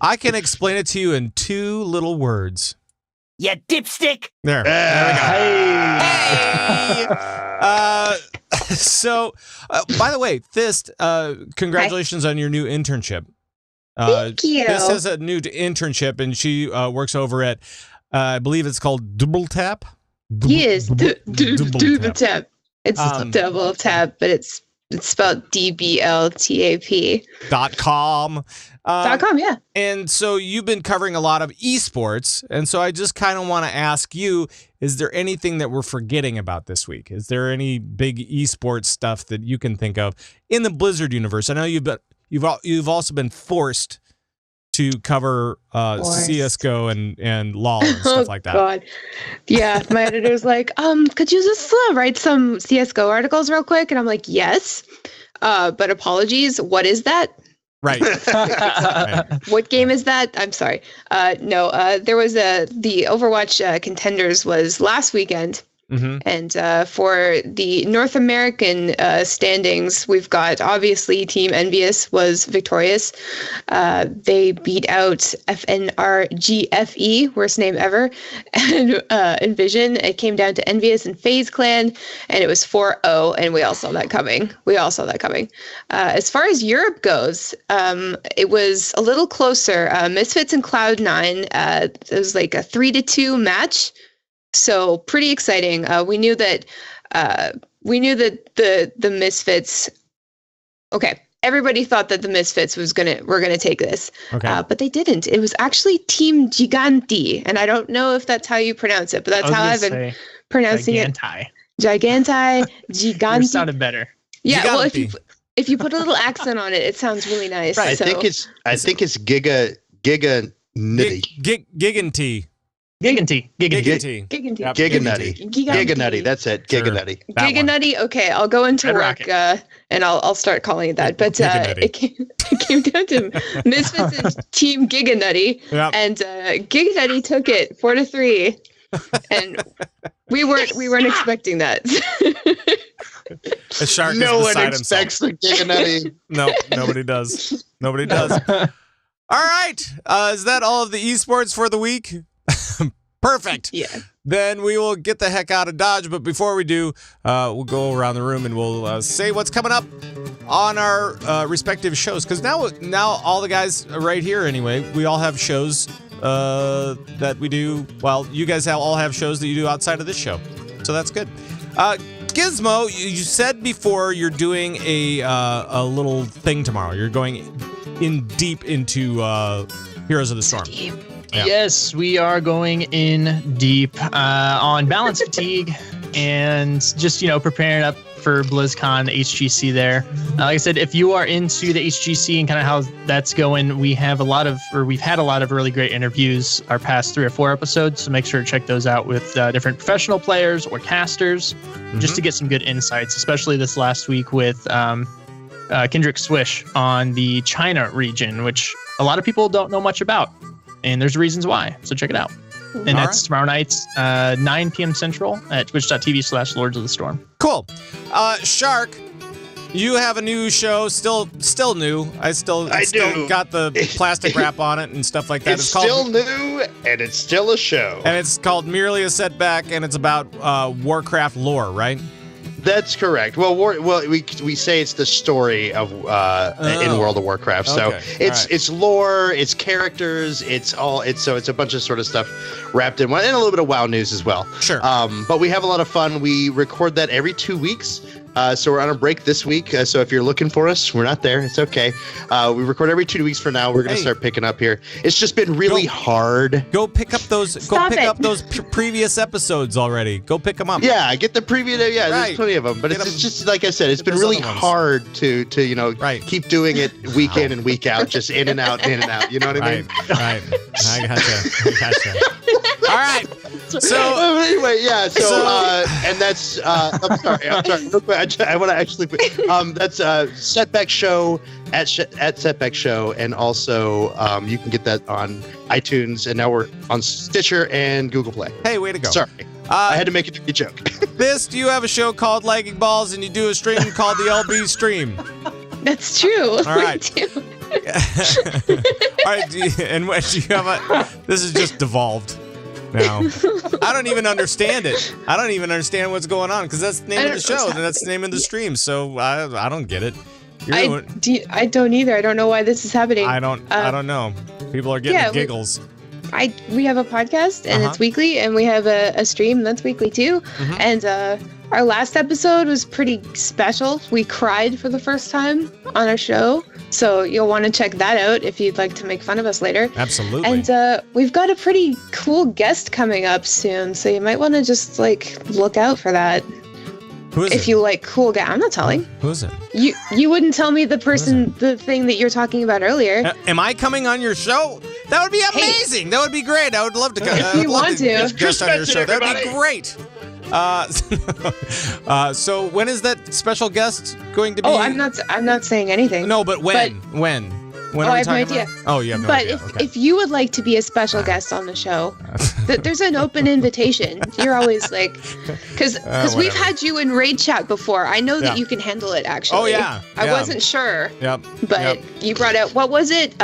I can explain it to you in 2 little words. You dipstick. There we go. Hey. So, by the way, Thyst, congratulations on your new internship. Thank you. This is a new internship, and she works over at, I believe it's called Double Tap. Yes, Double Tap. It's Double Tap, but it's spelled DBLTAP. .com. .com, yeah. And so you've been covering a lot of esports, and so I just kind of want to ask you, is there anything that we're forgetting about this week? Is there any big esports stuff that you can think of in the Blizzard universe? I know you've also been forced to cover CSGO and LoL and stuff like that. God. Yeah, my editor's like, could you just write some CSGO articles real quick? And I'm like, yes, but apologies. What is that? Right. What game is that? I'm sorry. No, there was the Overwatch Contenders was last weekend. Mm-hmm. And for the North American standings, we've got, obviously, Team Envious was victorious. They beat out FNRGFE, worst name ever, and Envision. It came down to Envious and FaZe Clan, and it was 4-0, and we all saw that coming. As far as Europe goes, it was a little closer. Misfits and Cloud9, it was like a 3-2 match. So pretty exciting. We knew that the Misfits. Okay, everybody thought that the Misfits were gonna take this, but they didn't. It was actually Team Giganti, and I don't know if that's how you pronounce it, but that's how I've been pronouncing it. Giganti, Giganti. Yours sounded better. Yeah, Giganti. well, if you put a little accent on it, it sounds really nice. Right. So. I think it's Giga Nitty. Giganti. Giganti. Giganti. Giga Nutty. That's it. Sure. Giga Nutty. Giga Nutty. Okay, I'll go into Red work and I'll start calling it that. But it came down to Misfits and Team Giga Nutty, and Giga Nutty took it 4-3, and we weren't expecting that. The shark No is one beside expects himself. the Giga Nutty. No, nobody does. Nobody does. All right. Is that all of the esports for the week? Perfect. Yeah. Then we will get the heck out of Dodge. But before we do, we'll go around the room and we'll say what's coming up on our respective shows. Because now all the guys right here, anyway, we all have shows that we do. Well, you guys all have shows that you do outside of this show. So that's good. Gizmo, you said before you're doing a little thing tomorrow. You're going in deep into Heroes of the Storm. Yeah. Yes, we are going in deep on balance fatigue and just, preparing up for BlizzCon, the HGC there. Like I said, if you are into the HGC and kind of how that's going, we've had a lot of really great interviews our past 3 or 4 episodes. So make sure to check those out with different professional players or casters, just to get some good insights, especially this last week with Kendrick Swish on the China region, which a lot of people don't know much about. And there's reasons why. So check it out. And that's tomorrow night, 9 p.m. Central at twitch.tv/Lords of the Storm. Cool. Shark, you have a new show, still new. I still got the plastic wrap on it and stuff like that. It's still new, and it's still a show. And it's called Merely a Setback, and it's about Warcraft lore, right? That's correct. Well, we say it's the story of in World of Warcraft. So it's lore, it's characters, it's a bunch of sort of stuff wrapped in one, and a little bit of WoW news as well. Sure. But we have a lot of fun. We record that every 2 weeks. So we're on a break this week. So if you're looking for us, we're not there. It's okay. We record every 2 weeks for now. We're going to start picking up here. It's just been really hard. Go pick up those. Up those previous episodes already. Go pick them up. Yeah, get the preview. Yeah, there's plenty of them. But it's just like I said, it's been really hard to keep doing it week in and week out, just in and out, in and out. You know what I mean? Right. I gotcha. All right. So anyway, yeah. So and that's I'm sorry. Real quick, I want to actually put that's Setback Show at Setback Show, and also you can get that on iTunes, and now we're on Stitcher and Google Play. Hey, way to go! Sorry, I had to make a joke. Thyst, you have a show called Lagging Balls, and you do a stream called the LB Stream. That's true. All right. All right. Do you have this is just devolved. Now, I don't even understand it. I don't even understand what's going on because that's the name of the show and that's the name of the stream. So I don't get it. I don't either. I don't know why this is happening. I don't know. People are getting giggles. We have a podcast and it's weekly, and we have a stream that's weekly too. And our last episode was pretty special. We cried for the first time on our show. So you'll want to check that out if you'd like to make fun of us later. Absolutely. And we've got a pretty cool guest coming up soon, so you might want to just look out for that. Who is if you like cool guy, I'm not telling. Who is it? You wouldn't tell me the thing that you're talking about earlier. Am I coming on your show? That would be amazing. That would be great. I would love to come. If you want to. Guest on your show. That would be great. So when is that special guest going to be? Oh, I'm not saying anything. No, but when? When I have no idea. Oh, you have no idea. But if you would like to be a special guest on the show, there's an open invitation. You're always because we've had you in raid chat before. I know that you can handle it, actually. Oh, yeah. I wasn't sure. Yep. But you brought out, what was it?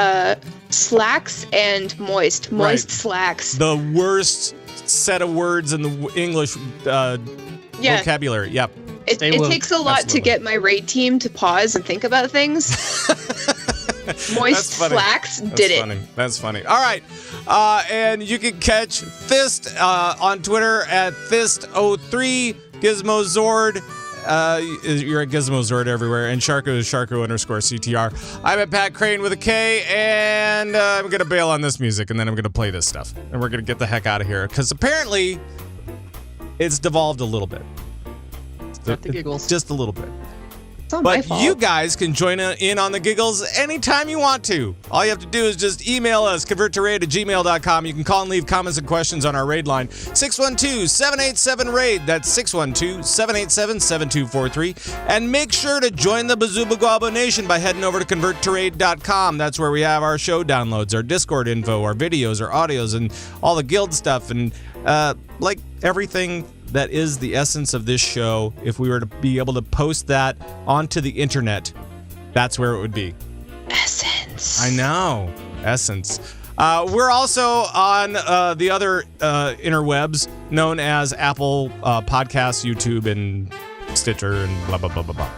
Slacks and moist slacks. The worst set of words in the English vocabulary. Yep. It takes a lot to get my raid team to pause and think about things. Moist Slacks did it. That's funny. All right. And you can catch Thyst on Twitter at Thyst03, Gizmo Zord. You're at Gizmo Zord everywhere. And Sharku is Sharku_CTR. I'm at Pat Crane with a K. And I'm going to bail on this music. And then I'm going to play this stuff. And we're going to get the heck out of here. Because apparently, it's devolved a little bit. Got the giggles. Just a little bit. But you guys can join in on the giggles anytime you want to. All you have to do is just email us, converttoraid@gmail.com. You can call and leave comments and questions on our raid line, 612-787-RAID. That's 612-787-7243. And make sure to join the Bazooba Nation by heading over to converttoraid.com. That's where we have our show downloads, our Discord info, our videos, our audios, and all the guild stuff, and like everything that is the essence of this show. If we were to be able to post that onto the internet, that's where it would be. Essence. I know. Essence. We're also on the other interwebs known as Apple Podcasts, YouTube, and Stitcher, and blah, blah, blah, blah, blah.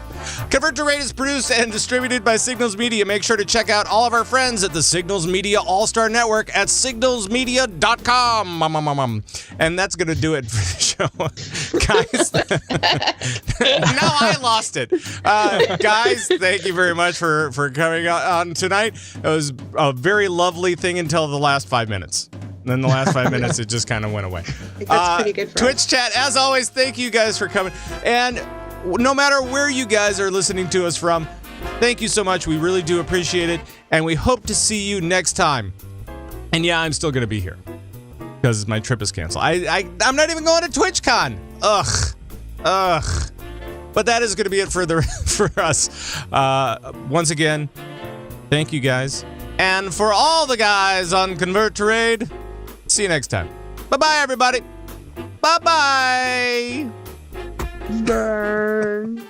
Convert to Raid is produced and distributed by Signals Media. Make sure to check out all of our friends at the Signals Media All-Star Network at signalsmedia.com. And that's going to do it for the show. Guys, now I lost it. Guys, thank you very much for coming on tonight. It was a very lovely thing until the last 5 minutes. And then the last 5 minutes, it just kind of went away. I think that's pretty good for Twitch us. chat, as always, thank you guys for coming. And no matter where you guys are listening to us from, thank you so much. We really do appreciate it. And we hope to see you next time. And yeah, I'm still going to be here because my trip is canceled. I'm not even going to TwitchCon. Ugh. But that is going to be it for us. Once again, thank you guys. And for all the guys on Convert to Raid, see you next time. Bye-bye, everybody. Bye-bye. Burn.